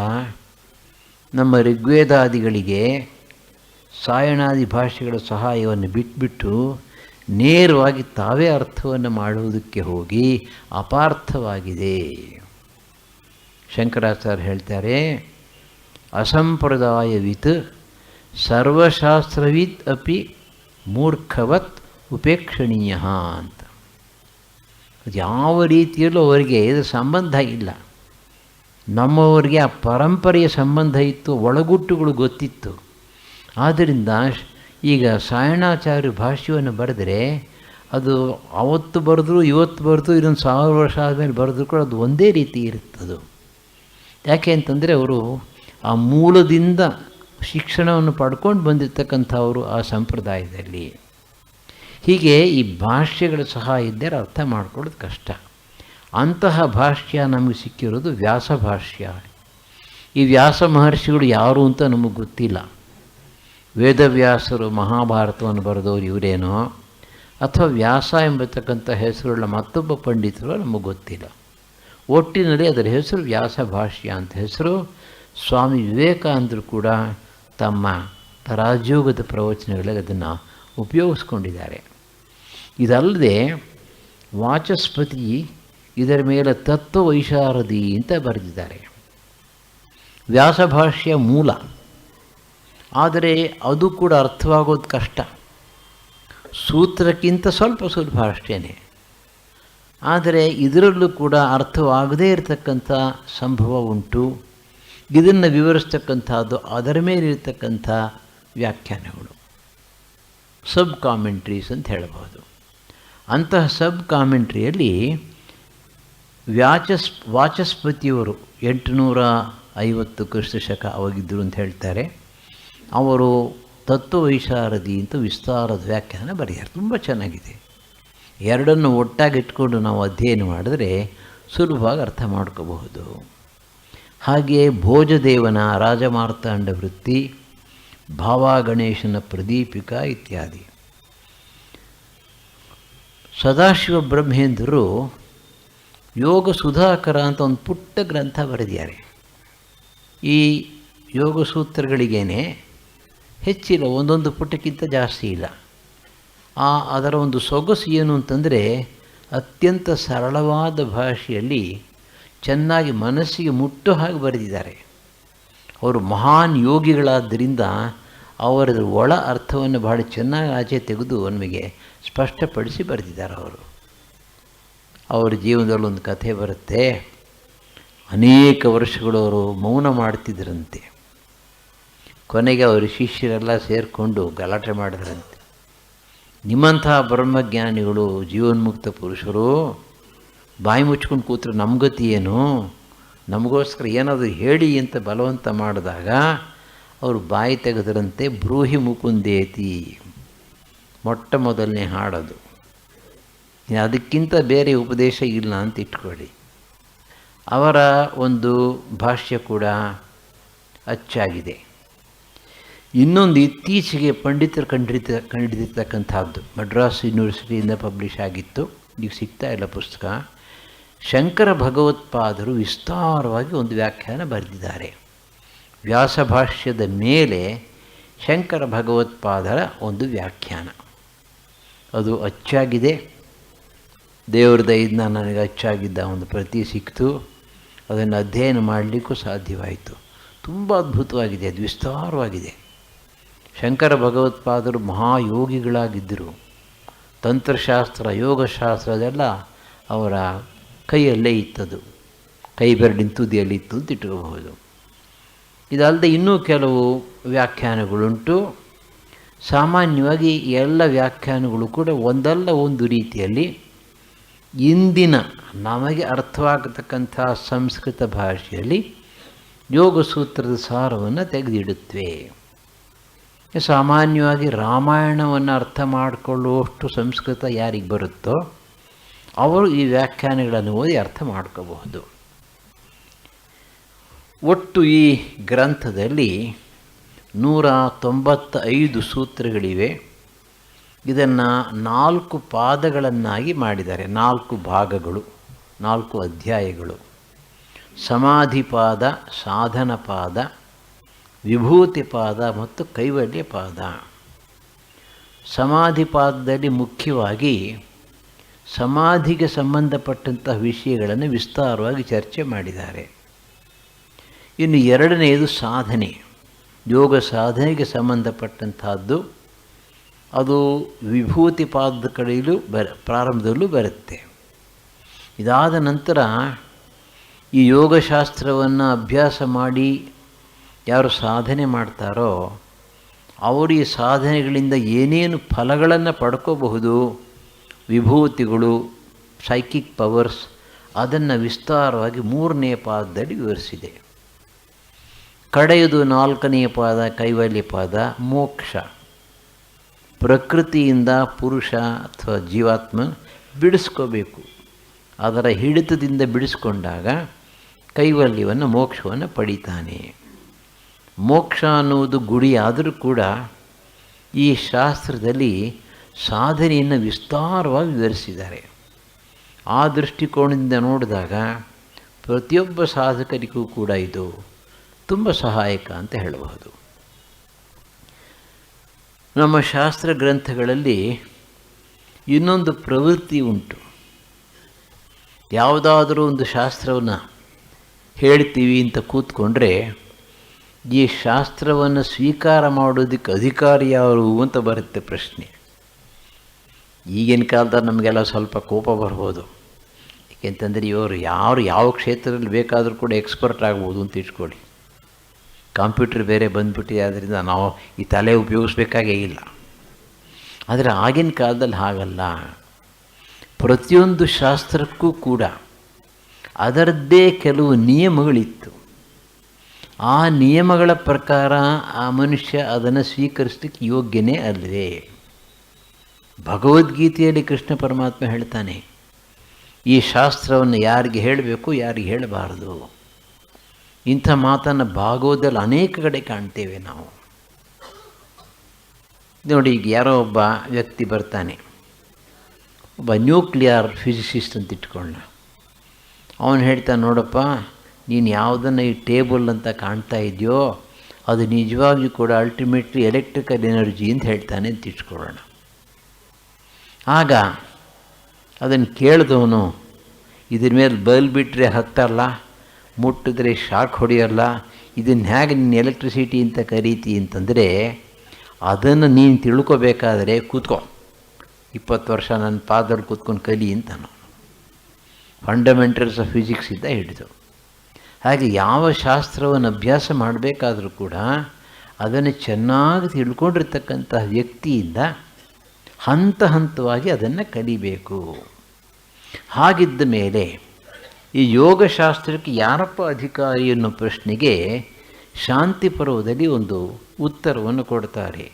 ನಮ್ಮ ಋಗ್ವೇದಾದಿಗಳಿಗೆ ಸಾಯಣಾದಿ ಭಾಷೆಗಳ ಸಹಾಯವನ್ನು ಬಿಟ್ಬಿಟ್ಟು ನೇರವಾಗಿ ತಾವೇ ಅರ್ಥವನ್ನು ಮಾಡುವುದಕ್ಕೆ ಹೋಗಿ ಅಪಾರ್ಥವಾಗಿದೆ. ಶಂಕರಾಚಾರ್ಯ ಹೇಳ್ತಾರೆ, ಅಸಂಪ್ರದಾಯವಿತ್ ಸರ್ವಶಾಸ್ತ್ರವಿತ್ ಅಪಿ ಮೂರ್ಖವತ್ ಉಪೇಕ್ಷಣೀಯ ಅಂತ. ಯಾವ ರೀತಿಯಲ್ಲೂ ಅವರಿಗೆ ಇದು ಸಂಬಂಧ ಇಲ್ಲ. ನಮ್ಮವರಿಗೆ ಆ ಪರಂಪರೆಯ ಸಂಬಂಧ ಇತ್ತು, ಒಳಗುಟ್ಟುಗಳು ಗೊತ್ತಿತ್ತು. ಆದ್ದರಿಂದ ಈಗ ಸಾಯಣಾಚಾರ್ಯ ಭಾಷ್ಯವನ್ನು ಬರೆದರೆ ಅದು ಅವತ್ತು ಬರೆದ್ರು ಇವತ್ತು ಬರೆದು ಇದೊಂದು 1000 ವರ್ಷ ಆದಮೇಲೆ ಬರೆದ್ರು ಕೂಡ ಅದು ಒಂದೇ ರೀತಿ ಇರುತ್ತದು. ಯಾಕೆ ಅಂತಂದರೆ ಅವರು ಆ ಮೂಲದಿಂದ ಶಿಕ್ಷಣವನ್ನು ಪಡ್ಕೊಂಡು ಬಂದಿರತಕ್ಕಂಥವರು ಆ ಸಂಪ್ರದಾಯದಲ್ಲಿ. ಹೀಗೆ ಈ ಭಾಷ್ಯಗಳ ಸಹಾಯ ಇದ್ದರೆ ಅರ್ಥ ಮಾಡ್ಕೊಳ್ಳೋದು ಕಷ್ಟ. ಅಂತಹ ಭಾಷ್ಯ ನಮಗೆ ಸಿಕ್ಕಿರೋದು ವ್ಯಾಸ ಭಾಷ್ಯ. ಈ ವ್ಯಾಸ ಮಹರ್ಷಿಗಳು ಯಾರು ಅಂತ ನಮಗೆ ಗೊತ್ತಿಲ್ಲ. ವೇದವ್ಯಾಸರು ಮಹಾಭಾರತವನ್ನು ಬರೆದವರು ಇವರೇನೋ, ಅಥವಾ ವ್ಯಾಸ ಎಂಬತಕ್ಕಂಥ ಹೆಸರುಳ್ಳ ಮತ್ತೊಬ್ಬ ಪಂಡಿತರು ನಮಗೆ ಗೊತ್ತಿಲ್ಲ. ಒಟ್ಟಿನಲ್ಲಿ ಅದರ ಹೆಸರು ವ್ಯಾಸ ಭಾಷ್ಯ ಅಂತ ಹೆಸರು. ಸ್ವಾಮಿ ವಿವೇಕಾನಂದರು ಕೂಡ ತಮ್ಮ ರಾಜಯೋಗದ ಪ್ರವಚನಗಳಲ್ಲಿ ಅದನ್ನು ಉಪಯೋಗಿಸ್ಕೊಂಡಿದ್ದಾರೆ. ಇದಲ್ಲದೆ ವಾಚಸ್ಪತಿ ಇದರ ಮೇಲೆ ತತ್ವವೈಶಾರದಿ ಅಂತ ಬರೆದಿದ್ದಾರೆ. ವ್ಯಾಸಭಾಷ್ಯ ಮೂಲ, ಆದರೆ ಅದು ಕೂಡ ಅರ್ಥವಾಗೋದು ಕಷ್ಟ. ಸೂತ್ರಕ್ಕಿಂತ ಸ್ವಲ್ಪ ಸುಲಭ ಅಷ್ಟೇ. ಆದರೆ ಇದರಲ್ಲೂ ಕೂಡ ಅರ್ಥವಾಗದೇ ಇರತಕ್ಕಂಥ ಸಂಭವ ಉಂಟು. ಇದನ್ನು ವಿವರಿಸ್ತಕ್ಕಂಥದ್ದು ಅದರ ಮೇಲಿರ್ತಕ್ಕಂಥ ವ್ಯಾಖ್ಯಾನಗಳು, ಸಬ್ ಕಾಮೆಂಟ್ರೀಸ್ ಅಂತ ಹೇಳಬಹುದು. ಅಂತಹ ಸಬ್ ಕಾಮೆಂಟ್ರಿಯಲ್ಲಿ ವಾಚಸ್ಪತಿಯವರು 850 ಕ್ರಿಸ್ತ ಶಕ ಅವಾಗಿದ್ದರು ಅಂತ ಹೇಳ್ತಾರೆ. ಅವರು ತತ್ವವೈಶಾರದಿ ಅಂತ ವಿಸ್ತಾರದ ವ್ಯಾಖ್ಯಾನ ಬರೆಯಾರೆ, ತುಂಬ ಚೆನ್ನಾಗಿದೆ. ಎರಡನ್ನು ಒಟ್ಟಾಗಿಟ್ಕೊಂಡು ನಾವು ಅಧ್ಯಯನ ಮಾಡಿದ್ರೆ ಸುಲಭವಾಗಿ ಅರ್ಥ ಮಾಡ್ಕೋಬಹುದು. ಹಾಗೆಯೇ ಭೋಜದೇವನ ರಾಜಮಾರ್ತಾಂಡ ವೃತ್ತಿ, ಭಾವಗಣೇಶನ ಪ್ರದೀಪಿಕಾ ಇತ್ಯಾದಿ. ಸದಾಶಿವ ಬ್ರಹ್ಮೇಂದ್ರರು ಯೋಗ ಸುಧಾಕರ ಅಂತ ಒಂದು ಪುಟ್ಟ ಗ್ರಂಥ ಬರೆದಿದ್ದಾರೆ. ಈ ಯೋಗ ಸೂತ್ರಗಳಿಗೇನೆ ಹೆಚ್ಚಿಲ್ಲ, ಒಂದೊಂದು ಪುಟಕ್ಕಿಂತ ಜಾಸ್ತಿ ಇಲ್ಲ. ಅದರ ಒಂದು ಸೊಗಸು ಏನು ಅಂತಂದರೆ, ಅತ್ಯಂತ ಸರಳವಾದ ಭಾಷೆಯಲ್ಲಿ ಚೆನ್ನಾಗಿ ಮನಸ್ಸಿಗೆ ಮುಟ್ಟೋ ಹಾಗೆ ಬರೆದಿದ್ದಾರೆ. ಅವರು ಮಹಾನ್ ಯೋಗಿಗಳಾದ್ದರಿಂದ ಅವರ ಒಳ ಅರ್ಥವನ್ನು ಬಹಳ ಚೆನ್ನಾಗಿ ಆಚೆ ತೆಗೆದು ನಮಗೆ ಸ್ಪಷ್ಟಪಡಿಸಿ ಬರೆದಿದ್ದಾರೆ. ಅವರ ಜೀವನದಲ್ಲಿ ಒಂದು ಕಥೆ ಬರುತ್ತೆ. ಅನೇಕ ವರ್ಷಗಳು ಅವರು ಮೌನ ಮಾಡ್ತಿದ್ದರಂತೆ. ಕೊನೆಗೆ ಅವರ ಶಿಷ್ಯರೆಲ್ಲ ಸೇರಿಕೊಂಡು ಗಲಾಟೆ ಮಾಡಿದ್ರಂತೆ. ನಿಮ್ಮಂತಹ ಬ್ರಹ್ಮಜ್ಞಾನಿಗಳು, ಜೀವನ್ಮುಕ್ತ ಪುರುಷರು ಬಾಯಿ ಮುಚ್ಕೊಂಡು ಕೂತ್ರೆ ನಮ್ಮ ಗತಿ ಏನು? ನಮಗೋಸ್ಕರ ಏನಾದರೂ ಹೇಳಿ ಅಂತ ಬಲವಂತ ಮಾಡಿದಾಗ ಅವರು ಬಾಯಿ ತೆಗೆದರಂತೆ. ಬ್ರೂಹಿ ಮುಕುಂದೇತಿ ಮೊಟ್ಟ ಮೊದಲನೇ ಹಾಡೋದು. ಅದಕ್ಕಿಂತ ಬೇರೆ ಉಪದೇಶ ಇಲ್ಲ ಅಂತ ಇಟ್ಕೊಳ್ಳಿ. ಅವರ ಒಂದು ಭಾಷ್ಯ ಕೂಡ ಅಚ್ಚಾಗಿದೆ. ಇನ್ನೊಂದು ಇತ್ತೀಚೆಗೆ ಪಂಡಿತರು ಕಂಡಿರ್ತಕ್ಕಂಥದ್ದು, ಮಡ್ರಾಸ್ ಯೂನಿವರ್ಸಿಟಿಯಿಂದ ಪಬ್ಲಿಷ್ ಆಗಿತ್ತು, ಈಗ ಸಿಗ್ತಾ ಇಲ್ಲ ಪುಸ್ತಕ. ಶಂಕರ ಭಗವತ್ಪಾದರು ವಿಸ್ತಾರವಾಗಿ ಒಂದು ವ್ಯಾಖ್ಯಾನ ಬರೆದಿದ್ದಾರೆ. ವ್ಯಾಸಭಾಷ್ಯದ ಮೇಲೆ ಶಂಕರ ಭಗವತ್ಪಾದರ ಒಂದು ವ್ಯಾಖ್ಯಾನ, ಅದು ಅಚ್ಚಾಗಿದೆ. ದೇವ್ರ ದಯಿಂದ ನನಗೆ ಅಚ್ಚಾಗಿದ್ದ ಒಂದು ಪ್ರತಿ ಸಿಕ್ತು. ಅದನ್ನು ಅಧ್ಯಯನ ಮಾಡಲಿಕ್ಕೂ ಸಾಧ್ಯವಾಯಿತು. ತುಂಬ ಅದ್ಭುತವಾಗಿದೆ, ಅದು ವಿಸ್ತಾರವಾಗಿದೆ. ಶಂಕರ ಭಗವತ್ಪಾದರು ಮಹಾಯೋಗಿಗಳಾಗಿದ್ದರು. ತಂತ್ರಶಾಸ್ತ್ರ, ಯೋಗಶಾಸ್ತ್ರ ಅದೆಲ್ಲ ಅವರ ಕೈಯಲ್ಲೇ ಇತ್ತದು, ಕೈ ಬೆರಳಿನ ತುದಿಯಲ್ಲಿ ಇತ್ತು ಅಂತ ಇಟ್ಕೋಬಹುದು. ಇದಲ್ಲದೆ ಇನ್ನೂ ಕೆಲವು ವ್ಯಾಖ್ಯಾನಗಳುಂಟು. ಸಾಮಾನ್ಯವಾಗಿ ಎಲ್ಲ ವ್ಯಾಖ್ಯಾನಗಳು ಕೂಡ ಒಂದಲ್ಲ ಒಂದು ರೀತಿಯಲ್ಲಿ ಇಂದಿನ ನಮಗೆ ಅರ್ಥವಾಗತಕ್ಕಂಥ ಸಂಸ್ಕೃತ ಭಾಷೆಯಲ್ಲಿ ಯೋಗಸೂತ್ರದ ಸಾರವನ್ನು ತೆಗೆದಿಡುತ್ತವೆ. ಸಾಮಾನ್ಯವಾಗಿ ರಾಮಾಯಣವನ್ನು ಅರ್ಥ ಮಾಡಿಕೊಳ್ಳುವಷ್ಟು ಸಂಸ್ಕೃತ ಯಾರಿಗೆ ಬರುತ್ತೋ ಅವರು ಈ ವ್ಯಾಖ್ಯಾನಗಳನ್ನು ಓದಿ ಅರ್ಥ ಮಾಡ್ಕೋಬಹುದು. ಒಟ್ಟು ಈ ಗ್ರಂಥದಲ್ಲಿ 195 ಸೂತ್ರಗಳಿವೆ. ಇದನ್ನು 4 ಪಾದಗಳನ್ನಾಗಿ ಮಾಡಿದ್ದಾರೆ, 4 ಭಾಗಗಳು, 4 ಅಧ್ಯಾಯಗಳು. ಸಮಾಧಿಪಾದ, ಸಾಧನಪಾದ, ವಿಭೂತಿಪಾದ ಮತ್ತು ಕೈವಲ್ಯಪಾದ. ಸಮಾಧಿಪಾದದಲ್ಲಿ ಮುಖ್ಯವಾಗಿ ಸಮಾಧಿಗೆ ಸಂಬಂಧಪಟ್ಟಂತಹ ವಿಷಯಗಳನ್ನು ವಿಸ್ತಾರವಾಗಿ ಚರ್ಚೆ ಮಾಡಿದ್ದಾರೆ. ಇನ್ನು ಎರಡನೆಯದು ಸಾಧನೆ, ಯೋಗ ಸಾಧನೆಗೆ ಸಂಬಂಧಪಟ್ಟಂತಹದ್ದು. ಅದು ವಿಭೂತಿಪಾದದ ಕಡೆಯಲ್ಲೂ ಪ್ರಾರಂಭದಲ್ಲೂ ಬರುತ್ತೆ. ಇದಾದ ನಂತರ ಈ ಯೋಗಶಾಸ್ತ್ರವನ್ನು ಅಭ್ಯಾಸ ಮಾಡಿ ಯಾರು ಸಾಧನೆ ಮಾಡ್ತಾರೋ ಅವರು ಈ ಸಾಧನೆಗಳಿಂದ ಏನೇನು ಫಲಗಳನ್ನು ಪಡ್ಕೋಬಹುದು, ವಿಭೂತಿಗಳು, ಸೈಕಿಕ್ ಪವರ್ಸ್, ಅದನ್ನು ವಿಸ್ತಾರವಾಗಿ 3ನೇ ಪಾದದಲ್ಲಿ ವಿವರಿಸಿದೆ. ಕಡೆಯದು 4ನೇ ಪಾದ ಕೈವಲ್ಯಪಾದ, ಮೋಕ್ಷ. ಪ್ರಕೃತಿಯಿಂದ ಪುರುಷ ಅಥವಾ ಜೀವಾತ್ಮ ಬಿಡಿಸ್ಕೋಬೇಕು. ಅದರ ಹಿಡಿತದಿಂದ ಬಿಡಿಸ್ಕೊಂಡಾಗ ಕೈವಲ್ಯವನ್ನು, ಮೋಕ್ಷವನ್ನು ಪಡಿತಾನೆ. ಮೋಕ್ಷ ಅನ್ನುವುದು ಗುಡಿ ಆದರೂ ಕೂಡ ಈ ಶಾಸ್ತ್ರದಲ್ಲಿ ಸಾಧನೆಯನ್ನು ವಿಸ್ತಾರವಾಗಿ ವಿವರಿಸಿದ್ದಾರೆ. ಆ ದೃಷ್ಟಿಕೋನದಿಂದ ನೋಡಿದಾಗ ಪ್ರತಿಯೊಬ್ಬ ಸಾಧಕರಿಗೂ ಕೂಡ ಇದು ತುಂಬ ಸಹಾಯಕ ಅಂತ ಹೇಳಬಹುದು. ನಮ್ಮ ಶಾಸ್ತ್ರ ಗ್ರಂಥಗಳಲ್ಲಿ ಇನ್ನೊಂದು ಪ್ರವೃತ್ತಿ ಉಂಟು. ಯಾವುದಾದರೂ ಒಂದು ಶಾಸ್ತ್ರವನ್ನು ಹೇಳ್ತೀವಿ ಅಂತ ಕೂತ್ಕೊಂಡ್ರೆ ಈ ಶಾಸ್ತ್ರವನ್ನು ಸ್ವೀಕಾರ ಮಾಡೋದಕ್ಕೆ ಅಧಿಕಾರಿ ಯಾರು ಅಂತ ಬರುತ್ತೆ ಪ್ರಶ್ನೆ. ಈಗಿನ ಕಾಲದಲ್ಲಿ ನಮಗೆಲ್ಲ ಸ್ವಲ್ಪ ಕೋಪ ಬರ್ಬೋದು. ಏಕೆಂತಂದರೆ ಇವರು ಯಾವ ಕ್ಷೇತ್ರದಲ್ಲಿ ಬೇಕಾದರೂ ಕೂಡ ಎಕ್ಸ್ಪರ್ಟ್ ಆಗ್ಬೋದು ಅಂತ ಇಟ್ಕೊಳ್ಳಿ. ಕಂಪ್ಯೂಟರ್ ಬೇರೆ ಬಂದುಬಿಟ್ಟಿದೆ, ಆದ್ದರಿಂದ ನಾವು ಈ ತಲೆ ಉಪಯೋಗಿಸ್ಬೇಕಾಗೇ ಇಲ್ಲ. ಆದರೆ ಆಗಿನ ಕಾಲದಲ್ಲಿ ಹಾಗಲ್ಲ. ಪ್ರತಿಯೊಂದು ಶಾಸ್ತ್ರಕ್ಕೂ ಕೂಡ ಅದರದ್ದೇ ಕೆಲವು ನಿಯಮಗಳಿತ್ತು. ಆ ನಿಯಮಗಳ ಪ್ರಕಾರ ಆ ಮನುಷ್ಯ ಅದನ್ನು ಸ್ವೀಕರಿಸಲಿಕ್ಕೆ ಯೋಗ್ಯನೇ ಅಲ್ಲವೇ. ಭಗವದ್ಗೀತೆಯಲ್ಲಿ ಕೃಷ್ಣ ಪರಮಾತ್ಮ ಹೇಳ್ತಾನೆ, ಈ ಶಾಸ್ತ್ರವನ್ನು ಯಾರಿಗೆ ಹೇಳಬೇಕು, ಯಾರಿಗೆ ಹೇಳಬಾರದು. ಇಂಥ ಮಾತನ್ನು ಭಾಗವತದಲ್ಲಿ ಅನೇಕ ಕಡೆ ಕಾಣ್ತೇವೆ ನಾವು. ನೋಡಿ, ಈಗ ಯಾರೋ ಒಬ್ಬ ವ್ಯಕ್ತಿ ಬರ್ತಾನೆ, ಒಬ್ಬ ನ್ಯೂಕ್ಲಿಯರ್ ಫಿಸಿಸಿಸ್ಟ್ ಅಂತ ಇಟ್ಕೊಳ್ಳ. ಅವನು ಹೇಳ್ತಾನೆ, ನೋಡಪ್ಪ, ನೀನು ಯಾವುದನ್ನು ಈ ಟೇಬಲ್ ಅಂತ ಕಾಣ್ತಾ ಇದೆಯೋ ಅದು ನಿಜವಾಗಿಯೂ ಕೂಡ ಅಲ್ಟಿಮೇಟ್ಲಿ ಎಲೆಕ್ಟ್ರಿಕಲ್ ಎನರ್ಜಿ ಅಂತ ಹೇಳ್ತಾನೆ ಅಂತ ಇಟ್ಕೊಳ್ಳೋಣ. ಆಗ ಅದನ್ನು ಕೇಳಿದವನು, ಇದ್ರ ಮೇಲೆ ಬಲ್ಬ್ ಬಿಟ್ಟರೆ ಹತ್ತಲ್ಲ, ಮುಟ್ಟಿದ್ರೆ ಶಾಕ್ ಹೊಡೆಯಲ್ಲ, ಇದನ್ನು ಹೇಗೆ ನೀನು ಎಲೆಕ್ಟ್ರಿಸಿಟಿ ಅಂತ ಕರೀತಿ ಅಂತಂದರೆ, ಅದನ್ನು ನೀನು ತಿಳ್ಕೊಬೇಕಾದ್ರೆ ಕೂತ್ಕೊ, 20 ವರ್ಷ ನನ್ನ ಪಾದದಲ್ಲಿ ಕೂತ್ಕೊಂಡು ಕಲಿ ಅಂತ ನಾನು. ಫಂಡಮೆಂಟಲ್ಸ್ ಆಫ್ ಫಿಸಿಕ್ಸಿಂದ ಹಿಡಿದು ಹಾಗೆ ಯಾವ ಶಾಸ್ತ್ರವನ್ನು ಅಭ್ಯಾಸ ಮಾಡಬೇಕಾದ್ರೂ ಕೂಡ ಅದನ್ನು ಚೆನ್ನಾಗಿ ತಿಳ್ಕೊಂಡಿರ್ತಕ್ಕಂಥ ವ್ಯಕ್ತಿಯಿಂದ ಹಂತ ಹಂತವಾಗಿ ಅದನ್ನು ಕಲಿಬೇಕು. ಹಾಗಿದ್ದ ಮೇಲೆ ಈ ಯೋಗಶಾಸ್ತ್ರಕ್ಕೆ ಯಾರಪ್ಪ ಅಧಿಕಾರಿ ಅನ್ನೋ ಪ್ರಶ್ನೆಗೆ ಶಾಂತಿ ಪರ್ವದಲ್ಲಿ ಒಂದು ಉತ್ತರವನ್ನು ಕೊಡ್ತಾರೆ.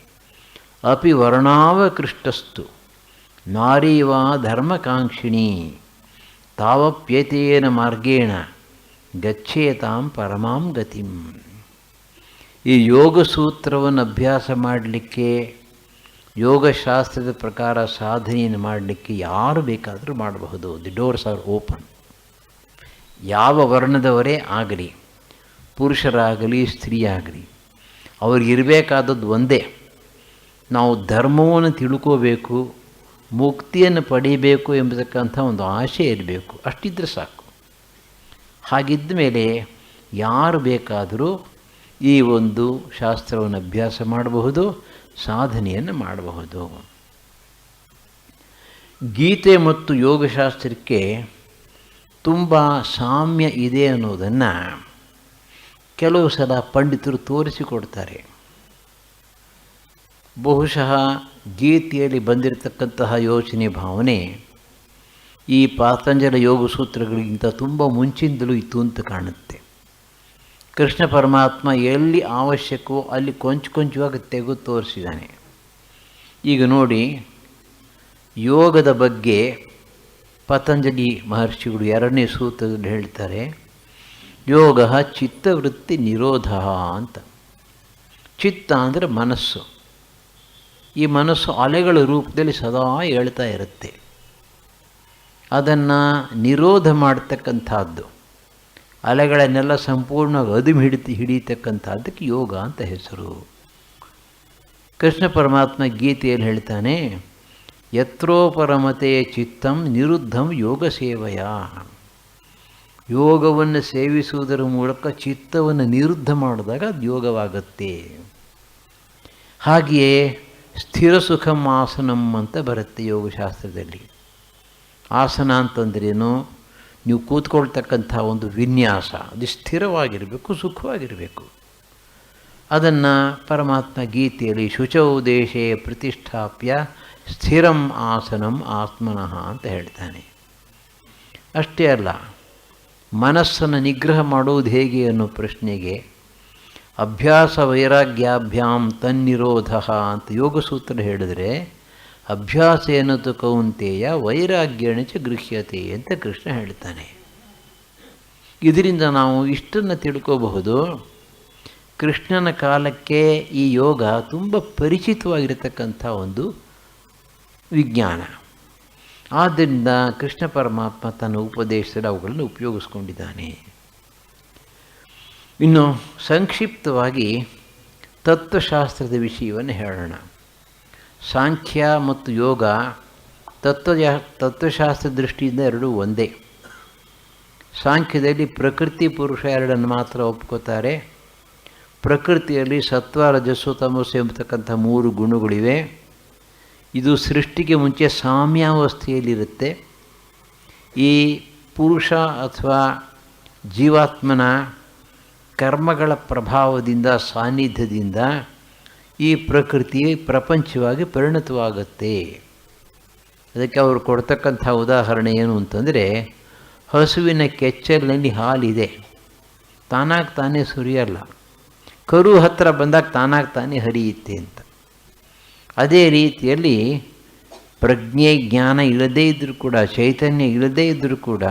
ಅಪಿ ವರ್ಣಾವಕೃಷ್ಟಸ್ತು ನಾರೀವಾ ಧರ್ಮಕಾಂಕ್ಷಿಣಿ ತಾವಪ್ಯೇತೇನ ಮಾರ್ಗೇಣ ಗಚ್ಚೇತಾಂ ಪರಮಾಂ ಗತಿಂ. ಈ ಯೋಗಸೂತ್ರವನ್ನು ಅಭ್ಯಾಸ ಮಾಡಲಿಕ್ಕೆ, ಯೋಗಶಾಸ್ತ್ರದ ಪ್ರಕಾರ ಸಾಧನೆಯನ್ನು ಮಾಡಲಿಕ್ಕೆ ಯಾರು ಬೇಕಾದರೂ ಮಾಡಬಹುದು. The doors R open. ಯಾವ ವರ್ಣದವರೇ ಆಗಲಿ, ಪುರುಷರಾಗಲಿ ಸ್ತ್ರೀಯಾಗಲಿ, ಅವ್ರಿಗಿರಬೇಕಾದದ್ದು ಒಂದೇ, ನಾವು ಧರ್ಮವನ್ನು ತಿಳ್ಕೋಬೇಕು, ಮುಕ್ತಿಯನ್ನು ಪಡೀಬೇಕು ಎಂಬತಕ್ಕಂಥ ಒಂದು ಆಶೆ ಇರಬೇಕು. ಅಷ್ಟಿದ್ರೆ ಸಾಕು. ಹಾಗಿದ್ದ ಮೇಲೆ ಯಾರು ಬೇಕಾದರೂ ಈ ಒಂದು ಶಾಸ್ತ್ರವನ್ನು ಅಭ್ಯಾಸ ಮಾಡಬಹುದು, ಸಾಧನೆಯನ್ನು ಮಾಡಬಹುದು. ಗೀತೆ ಮತ್ತು ಯೋಗಶಾಸ್ತ್ರಕ್ಕೆ ತುಂಬ ಸಾಮ್ಯ ಇದೆ ಅನ್ನೋದನ್ನು ಕೆಲವು ಸಲ ಪಂಡಿತರು ತೋರಿಸಿಕೊಡ್ತಾರೆ. ಬಹುಶಃ ಗೀತೆಯಲ್ಲಿ ಬಂದಿರತಕ್ಕಂತಹ ಯೋಚನೆ ಭಾವನೆ ಈ ಪಾತಂಜಲ ಯೋಗ ಸೂತ್ರಗಳಿಗಿಂತ ತುಂಬ ಮುಂಚಿನಿಂದಲೂ ಇತ್ತು ಅಂತ ಕಾಣುತ್ತೆ. ಕೃಷ್ಣ ಪರಮಾತ್ಮ ಎಲ್ಲಿ ಅವಶ್ಯಕವೋ ಅಲ್ಲಿ ಕೊಂಚವಾಗಿ ತೆಗೆದು ತೋರಿಸಿದ್ದಾನೆ. ಈಗ ನೋಡಿ, ಯೋಗದ ಬಗ್ಗೆ ಪತಂಜಲಿ ಮಹರ್ಷಿಗಳು 2ನೇ ಸೂತ್ರದಲ್ಲಿ ಹೇಳ್ತಾರೆ, ಯೋಗ ಚಿತ್ತವೃತ್ತಿ ನಿರೋಧ ಅಂತ. ಚಿತ್ತ ಅಂದರೆ ಮನಸ್ಸು. ಈ ಮನಸ್ಸು ಅಲೆಗಳ ರೂಪದಲ್ಲಿ ಸದಾ ಹೇಳ್ತಾ ಇರುತ್ತೆ. ಅದನ್ನು ನಿರೋಧ ಮಾಡ್ತಕ್ಕಂಥದ್ದು, ಅಲೆಗಳನ್ನೆಲ್ಲ ಸಂಪೂರ್ಣವಾಗಿ ಅದುಮಿ ಹಿಡಿತಕ್ಕಂಥದ್ದಕ್ಕೆ ಯೋಗ ಅಂತ ಹೆಸರು. ಕೃಷ್ಣ ಪರಮಾತ್ಮ ಗೀತೆಯಲ್ಲಿ ಹೇಳ್ತಾನೆ, ಯತ್ರೋಪರಮತೆ ಚಿತ್ತಂ ನಿರುದ್ಧಂ ಯೋಗ ಸೇವೆಯ. ಯೋಗವನ್ನು ಸೇವಿಸುವುದರ ಮೂಲಕ ಚಿತ್ತವನ್ನು ನಿರುದ್ಧ ಮಾಡಿದಾಗ ಅದು ಯೋಗವಾಗುತ್ತೆ. ಹಾಗೆಯೇ ಸ್ಥಿರ ಸುಖಂ ಆಸನಂ ಅಂತ ಬರುತ್ತೆ ಯೋಗಶಾಸ್ತ್ರದಲ್ಲಿ. ಆಸನ ಅಂತಂದ್ರೇನು? ನೀವು ಕೂತ್ಕೊಳ್ತಕ್ಕಂಥ ಒಂದು ವಿನ್ಯಾಸ, ಅದು ಸ್ಥಿರವಾಗಿರಬೇಕು, ಸುಖವಾಗಿರಬೇಕು. ಅದನ್ನು ಪರಮಾತ್ಮ ಗೀತೆಯಲ್ಲಿ ಶುಚೌ ದೇಶೇ ಪ್ರತಿಷ್ಠಾಪ್ಯ ಸ್ಥಿರಂ ಆಸನಂ ಆತ್ಮನಃ ಅಂತ ಹೇಳ್ತಾನೆ. ಅಷ್ಟೇ ಅಲ್ಲ, ಮನಸ್ಸನ್ನು ನಿಗ್ರಹ ಮಾಡುವುದು ಹೇಗೆ ಅನ್ನೋ ಪ್ರಶ್ನೆಗೆ ಅಭ್ಯಾಸ ವೈರಾಗ್ಯಾಭ್ಯಾಂ ತನ್ನಿರೋಧ ಅಂತ ಯೋಗಸೂತ್ರ ಹೇಳಿದರೆ, ಅಭ್ಯಾಸ ಎನ್ನುವುದು ಕೌಂತೆಯ ವೈರಾಗ್ಯೇಣ ಚ ಗೃಹ್ಯತೆ ಅಂತ ಕೃಷ್ಣ ಹೇಳ್ತಾನೆ. ಇದರಿಂದ ನಾವು ಇಷ್ಟನ್ನು ತಿಳ್ಕೋಬಹುದು, ಕೃಷ್ಣನ ಕಾಲಕ್ಕೆ ಈ ಯೋಗ ತುಂಬ ಪರಿಚಿತವಾಗಿರತಕ್ಕಂಥ ಒಂದು ವಿಜ್ಞಾನ. ಆದ್ದರಿಂದ ಕೃಷ್ಣ ಪರಮಾತ್ಮ ತನ್ನ ಉಪದೇಶದಲ್ಲಿ ಅವುಗಳನ್ನು ಉಪಯೋಗಿಸ್ಕೊಂಡಿದ್ದಾನೆ. ಇನ್ನು ಸಂಕ್ಷಿಪ್ತವಾಗಿ ತತ್ವಶಾಸ್ತ್ರದ ವಿಷಯವನ್ನು ಹೇಳೋಣ. ಸಾಂಖ್ಯ ಮತ್ತು ಯೋಗ ತತ್ವಶಾಸ್ತ್ರ ದೃಷ್ಟಿಯಿಂದ ಎರಡೂ ಒಂದೇ. ಸಾಂಖ್ಯದಲ್ಲಿ ಪ್ರಕೃತಿ ಪುರುಷ ಎರಡನ್ನು ಮಾತ್ರ ಒಪ್ಕೋತಾರೆ. ಪ್ರಕೃತಿಯಲ್ಲಿ ಸತ್ವ ರಜಸ್ಸು ತಮಸ್ಸು ಎಂಬತಕ್ಕಂಥ 3 ಗುಣಗಳಿವೆ. ಇದು ಸೃಷ್ಟಿಗೆ ಮುಂಚೆ ಸಾಮ್ಯಾವಸ್ಥೆಯಲ್ಲಿರುತ್ತೆ. ಈ ಪುರುಷ ಅಥವಾ ಜೀವಾತ್ಮನ ಕರ್ಮಗಳ ಪ್ರಭಾವದಿಂದ, ಸಾನ್ನಿಧ್ಯದಿಂದ ಈ ಪ್ರಕೃತಿ ಪ್ರಪಂಚವಾಗಿ ಪರಿಣತವಾಗುತ್ತೆ. ಅದಕ್ಕೆ ಅವರು ಕೊಡ್ತಕ್ಕಂಥ ಉದಾಹರಣೆ ಏನು ಅಂತಂದರೆ, ಹಸುವಿನ ಕೆಚ್ಚಲಿನಲ್ಲಿ ಹಾಲಿದೆ, ತಾನಾಗಿ ತಾನೇ ಸುರಿಯಲ್ಲ, ಕರು ಹತ್ತಿರ ಬಂದಾಗ ತಾನಾಗಿ ತಾನೇ ಹರಿಯುತ್ತೆ ಅಂತ. ಅದೇ ರೀತಿಯಲ್ಲಿ ಪ್ರಜ್ಞೆ ಜ್ಞಾನ ಇಲ್ಲದೇ ಇದ್ದರೂ ಕೂಡ, ಚೈತನ್ಯ ಇಲ್ಲದೇ ಇದ್ದರೂ ಕೂಡ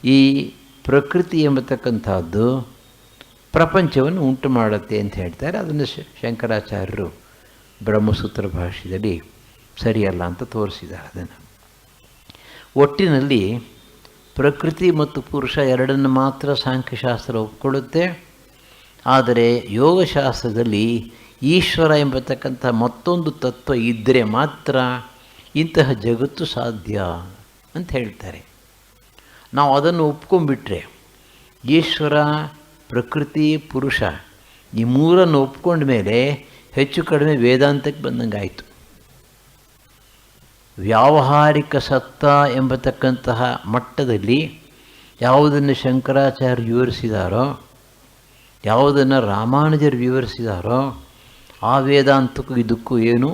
ಈ ಪ್ರಕೃತಿ ಎಂಬತಕ್ಕಂಥದ್ದು ಪ್ರಪಂಚವನ್ನು ಉಂಟು ಮಾಡುತ್ತೆ ಅಂತ ಹೇಳ್ತಾರೆ. ಅದನ್ನು ಶಂಕರಾಚಾರ್ಯರು ಬ್ರಹ್ಮಸೂತ್ರ ಭಾಷ್ಯದಲ್ಲಿ ಸರಿಯಲ್ಲ ಅಂತ ತೋರಿಸಿದ್ದಾರೆ. ಅದನ್ನು ಒಟ್ಟಿನಲ್ಲಿ ಪ್ರಕೃತಿ ಮತ್ತು ಪುರುಷ ಎರಡನ್ನು ಮಾತ್ರ ಸಾಂಖ್ಯಶಾಸ್ತ್ರ ಒಪ್ಕೊಳ್ಳುತ್ತೆ. ಆದರೆ ಯೋಗಶಾಸ್ತ್ರದಲ್ಲಿ ಈಶ್ವರ ಎಂಬತಕ್ಕಂಥ ಮತ್ತೊಂದು ತತ್ವ ಇದ್ದರೆ ಮಾತ್ರ ಇಂತಹ ಜಗತ್ತು ಸಾಧ್ಯ ಅಂತ ಹೇಳ್ತಾರೆ. ನಾವು ಅದನ್ನು ಒಪ್ಕೊಂಡ್ಬಿಟ್ರೆ ಈಶ್ವರ, ಪ್ರಕೃತಿ, ಪುರುಷ ಈ ಮೂರನ್ನು ಒಪ್ಕೊಂಡ ಮೇಲೆ ಹೆಚ್ಚು ಕಡಿಮೆ ವೇದಾಂತಕ್ಕೆ ಬಂದಂಗೆ ಆಯಿತು. ವ್ಯಾವಹಾರಿಕ ಸತ್ತ ಎಂಬತಕ್ಕಂತಹ ಮಟ್ಟದಲ್ಲಿ ಯಾವುದನ್ನು ಶಂಕರಾಚಾರ್ಯ ವಿವರಿಸಿದಾರೋ, ಯಾವುದನ್ನು ರಾಮಾನುಜರು ವಿವರಿಸಿದಾರೋ, ಆ ವೇದಾಂತಕ್ಕೂ ಇದಕ್ಕೂ ಏನೂ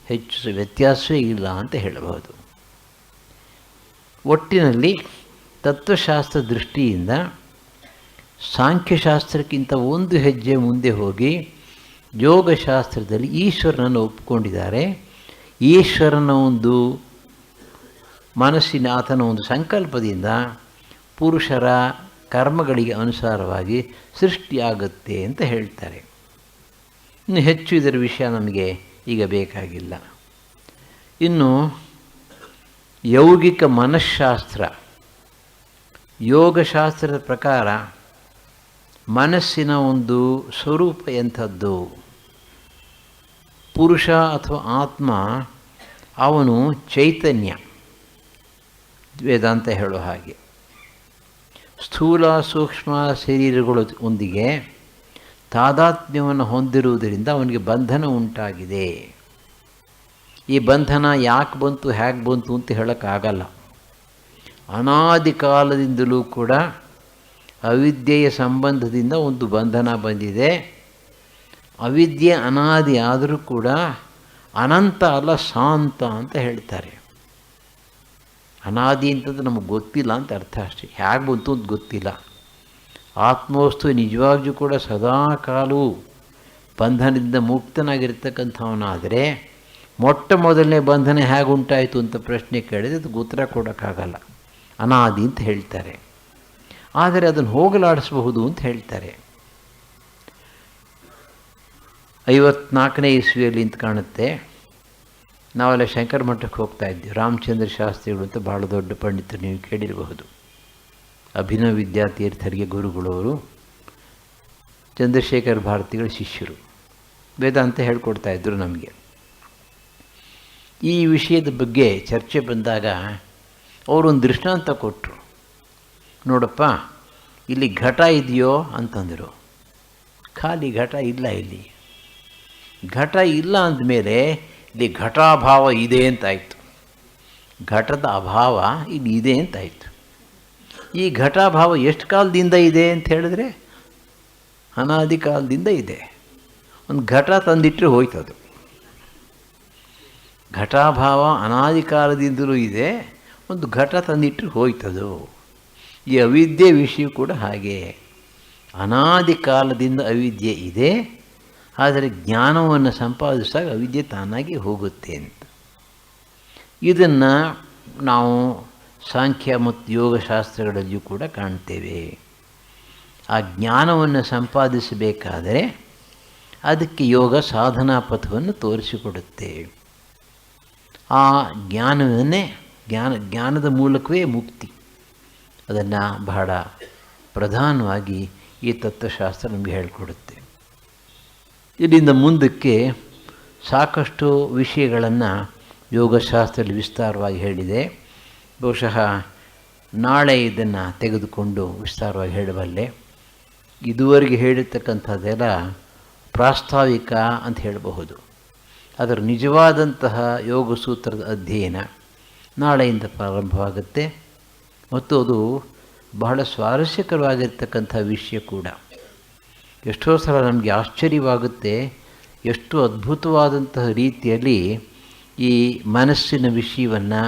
ಹೆಚ್ಚು ವ್ಯತ್ಯಾಸವೇ ಇಲ್ಲ ಅಂತ ಹೇಳಬಹುದು. ಒಟ್ಟಿನಲ್ಲಿ ತತ್ವಶಾಸ್ತ್ರ ದೃಷ್ಟಿಯಿಂದ ಸಾಂಖ್ಯಶಾಸ್ತ್ರಕ್ಕಿಂತ ಒಂದು ಹೆಜ್ಜೆ ಮುಂದೆ ಹೋಗಿ ಯೋಗಶಾಸ್ತ್ರದಲ್ಲಿ ಈಶ್ವರನನ್ನು ಒಪ್ಪಿಕೊಂಡಿದ್ದಾರೆ. ಈಶ್ವರನ ಒಂದು ಮನಸ್ಸಿನ, ಆತನ ಒಂದು ಸಂಕಲ್ಪದಿಂದ ಪುರುಷರ ಕರ್ಮಗಳಿಗೆ ಅನುಸಾರವಾಗಿ ಸೃಷ್ಟಿಯಾಗುತ್ತೆ ಅಂತ ಹೇಳ್ತಾರೆ. ಇನ್ನು ಹೆಚ್ಚು ಇದರ ವಿಷಯ ನಮಗೆ ಈಗ ಬೇಕಾಗಿಲ್ಲ. ಇನ್ನು ಯೌಗಿಕ ಮನಃಶಾಸ್ತ್ರ, ಯೋಗಶಾಸ್ತ್ರದ ಪ್ರಕಾರ ಮನಸ್ಸಿನ ಒಂದು ಸ್ವರೂಪ ಎಂಥದ್ದು? ಪುರುಷ ಅಥವಾ ಆತ್ಮ ಅವನು ಚೈತನ್ಯ, ವೇದಾಂತ ಹೇಳೋ ಹಾಗೆ. ಸ್ಥೂಲ ಸೂಕ್ಷ್ಮ ಶರೀರಗಳ ಒಂದಿಗೆ ತಾದಾತ್ಮ್ಯವನ್ನು ಹೊಂದಿರುವುದರಿಂದ ಅವನಿಗೆ ಬಂಧನ ಉಂಟಾಗಿದೆ. ಈ ಬಂಧನ ಯಾಕೆ ಬಂತು, ಹೇಗೆ ಬಂತು ಅಂತ ಹೇಳೋಕ್ಕಾಗಲ್ಲ. ಅನಾದಿ ಕಾಲದಿಂದಲೂ ಕೂಡ ಅವಿದ್ಯೆಯ ಸಂಬಂಧದಿಂದ ಒಂದು ಬಂಧನ ಬಂದಿದೆ. ಅವಿದ್ಯೆ ಅನಾದಿ ಆದರೂ ಕೂಡ ಅನಂತ ಅಲ್ಲ, ಶಾಂತ ಅಂತ ಹೇಳ್ತಾರೆ. ಅನಾದಿ ಅಂತಂದ್ರೆ ನಮಗೆ ಗೊತ್ತಿಲ್ಲ ಅಂತ ಅರ್ಥ ಅಷ್ಟೇ, ಹೇಗೆ ಬಂತು ಅಂತ ಗೊತ್ತಿಲ್ಲ. ಆತ್ಮವಸ್ತು ನಿಜವಾಗ್ಲೂ ಕೂಡ ಸದಾ ಕಾಲವೂ ಬಂಧನದಿಂದ ಮುಕ್ತನಾಗಿರ್ತಕ್ಕಂಥವನಾದರೆ ಮೊಟ್ಟ ಮೊದಲನೇ ಬಂಧನ ಹೇಗೆ ಉಂಟಾಯಿತು ಅಂತ ಪ್ರಶ್ನೆ ಕೇಳಿದರೆ ಅದಕ್ಕೆ ಉತ್ತರ ಕೊಡೋಕ್ಕಾಗಲ್ಲ. ಅನಾದಿ ಅಂತ ಹೇಳ್ತಾರೆ. ಆದರೆ ಅದನ್ನು ಹೋಗಲಾಡಿಸಬಹುದು ಅಂತ ಹೇಳ್ತಾರೆ. 54ನೇ ಇಸ್ವಿಯಲ್ಲಿ ಅಂತ ಕಾಣುತ್ತೆ. ನಾವೆಲ್ಲ ಶಂಕರ ಮಠಕ್ಕೆ ಹೋಗ್ತಾ ಇದ್ವಿ. ರಾಮಚಂದ್ರ ಶಾಸ್ತ್ರಿಗಳು ಅಂತ ಭಾಳ ದೊಡ್ಡ ಪಂಡಿತರು, ನೀವು ಕೇಳಿರಬಹುದು. ಅಭಿನವ ವಿದ್ಯಾತೀರ್ಥರಿಗೆ ಗುರುಗಳವರು, ಚಂದ್ರಶೇಖರ್ ಭಾರತಿಗಳ ಶಿಷ್ಯರು. ವೇದಾಂತ ಹೇಳ್ಕೊಡ್ತಾಯಿದ್ರು ನಮಗೆ. ಈ ವಿಷಯದ ಬಗ್ಗೆ ಚರ್ಚೆ ಬಂದಾಗ ಅವರೊಂದು ದೃಷ್ಟಾಂತ ಕೊಟ್ಟರು. ನೋಡಪ್ಪ, ಇಲ್ಲಿ ಘಟ ಇದೆಯೋ ಅಂತಂದರು. ಖಾಲಿ ಘಟ ಇಲ್ಲ. ಇಲ್ಲಿ ಘಟ ಇಲ್ಲ ಅಂದಮೇಲೆ ಇಲ್ಲಿ ಘಟಾಭಾವ ಇದೆ ಅಂತಾಯಿತು. ಘಟದ ಅಭಾವ ಇಲ್ಲಿ ಇದೆ ಅಂತಾಯಿತು. ಈ ಘಟಾಭಾವ ಎಷ್ಟು ಕಾಲದಿಂದ ಇದೆ ಅಂತ ಹೇಳಿದ್ರೆ ಅನಾದಿ ಕಾಲದಿಂದ ಇದೆ. ಒಂದು ಘಟ ತಂದಿಟ್ಟರೆ ಹೋಯ್ತದು. ಘಟಾಭಾವ ಅನಾದಿ ಕಾಲದಿಂದಲೂ ಇದೆ, ಒಂದು ಘಟ ತಂದಿಟ್ಟರೆ ಹೋಯ್ತದು. ಈ ಅವಿದ್ಯೆ ವಿಷಯ ಕೂಡ ಹಾಗೆ. ಅನಾದಿ ಕಾಲದಿಂದ ಅವಿದ್ಯೆ ಇದೆ, ಆದರೆ ಜ್ಞಾನವನ್ನು ಸಂಪಾದಿಸಿದಾಗ ಅವಿದ್ಯೆ ತಾನಾಗಿ ಹೋಗುತ್ತೆ ಅಂತ. ಇದನ್ನು ನಾವು ಸಾಂಖ್ಯ ಮತ್ತು ಯೋಗಶಾಸ್ತ್ರಗಳಲ್ಲಿಯೂ ಕೂಡ ಕಾಣ್ತೇವೆ. ಆ ಜ್ಞಾನವನ್ನು ಸಂಪಾದಿಸಬೇಕಾದರೆ ಅದಕ್ಕೆ ಯೋಗ ಸಾಧನಾ ಪಥವನ್ನು ತೋರಿಸಿಕೊಡುತ್ತೆ. ಆ ಜ್ಞಾನದ ಮೂಲಕವೇ ಮುಕ್ತಿ. ಅದನ್ನು ಬಹಳ ಪ್ರಧಾನವಾಗಿ ಈ ತತ್ವಶಾಸ್ತ್ರ ನಮಗೆ ಹೇಳಿಕೊಡುತ್ತೆ. ಇಲ್ಲಿಂದ ಮುಂದಕ್ಕೆ ಸಾಕಷ್ಟು ವಿಷಯಗಳನ್ನು ಯೋಗಶಾಸ್ತ್ರದಲ್ಲಿ ವಿಸ್ತಾರವಾಗಿ ಹೇಳಿದೆ. ಬಹುಶಃ ನಾಳೆ ಇದನ್ನು ತೆಗೆದುಕೊಂಡು ವಿಸ್ತಾರವಾಗಿ ಹೇಳಬಲ್ಲೆ. ಇದುವರೆಗೆ ಹೇಳಿರ್ತಕ್ಕಂಥದ್ದೆಲ್ಲ ಪ್ರಾಸ್ತಾವಿಕ ಅಂತ ಹೇಳಬಹುದು. ಅದರ ನಿಜವಾದಂತಹ ಯೋಗಸೂತ್ರದ ಅಧ್ಯಯನ ನಾಳೆಯಿಂದ ಪ್ರಾರಂಭವಾಗುತ್ತೆ. ಮತ್ತು ಅದು ಬಹಳ ಸ್ವಾರಸ್ಯಕರವಾಗಿರ್ತಕ್ಕಂಥ ವಿಷಯ ಕೂಡ. ಎಷ್ಟೋ ಸಲ ನಮಗೆ ಆಶ್ಚರ್ಯವಾಗುತ್ತೆ, ಎಷ್ಟು ಅದ್ಭುತವಾದಂತಹ ರೀತಿಯಲ್ಲಿ ಈ ಮನಸ್ಸಿನ ವಿಷಯವನ್ನು,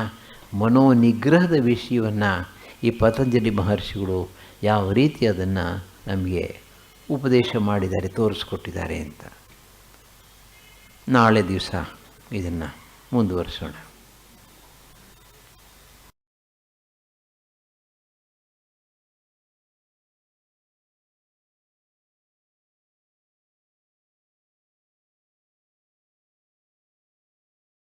ಮನೋನಿಗ್ರಹದ ವಿಷಯವನ್ನು ಈ ಪತಂಜಲಿ ಮಹರ್ಷಿಗಳು ಯಾವ ರೀತಿ ಅದನ್ನು ನಮಗೆ ಉಪದೇಶ ಮಾಡಿದ್ದಾರೆ, ತೋರಿಸ್ಕೊಟ್ಟಿದ್ದಾರೆ ಅಂತ. ನಾಳೆ ದಿವಸ ಇದನ್ನು ಮುಂದುವರಿಸೋಣ.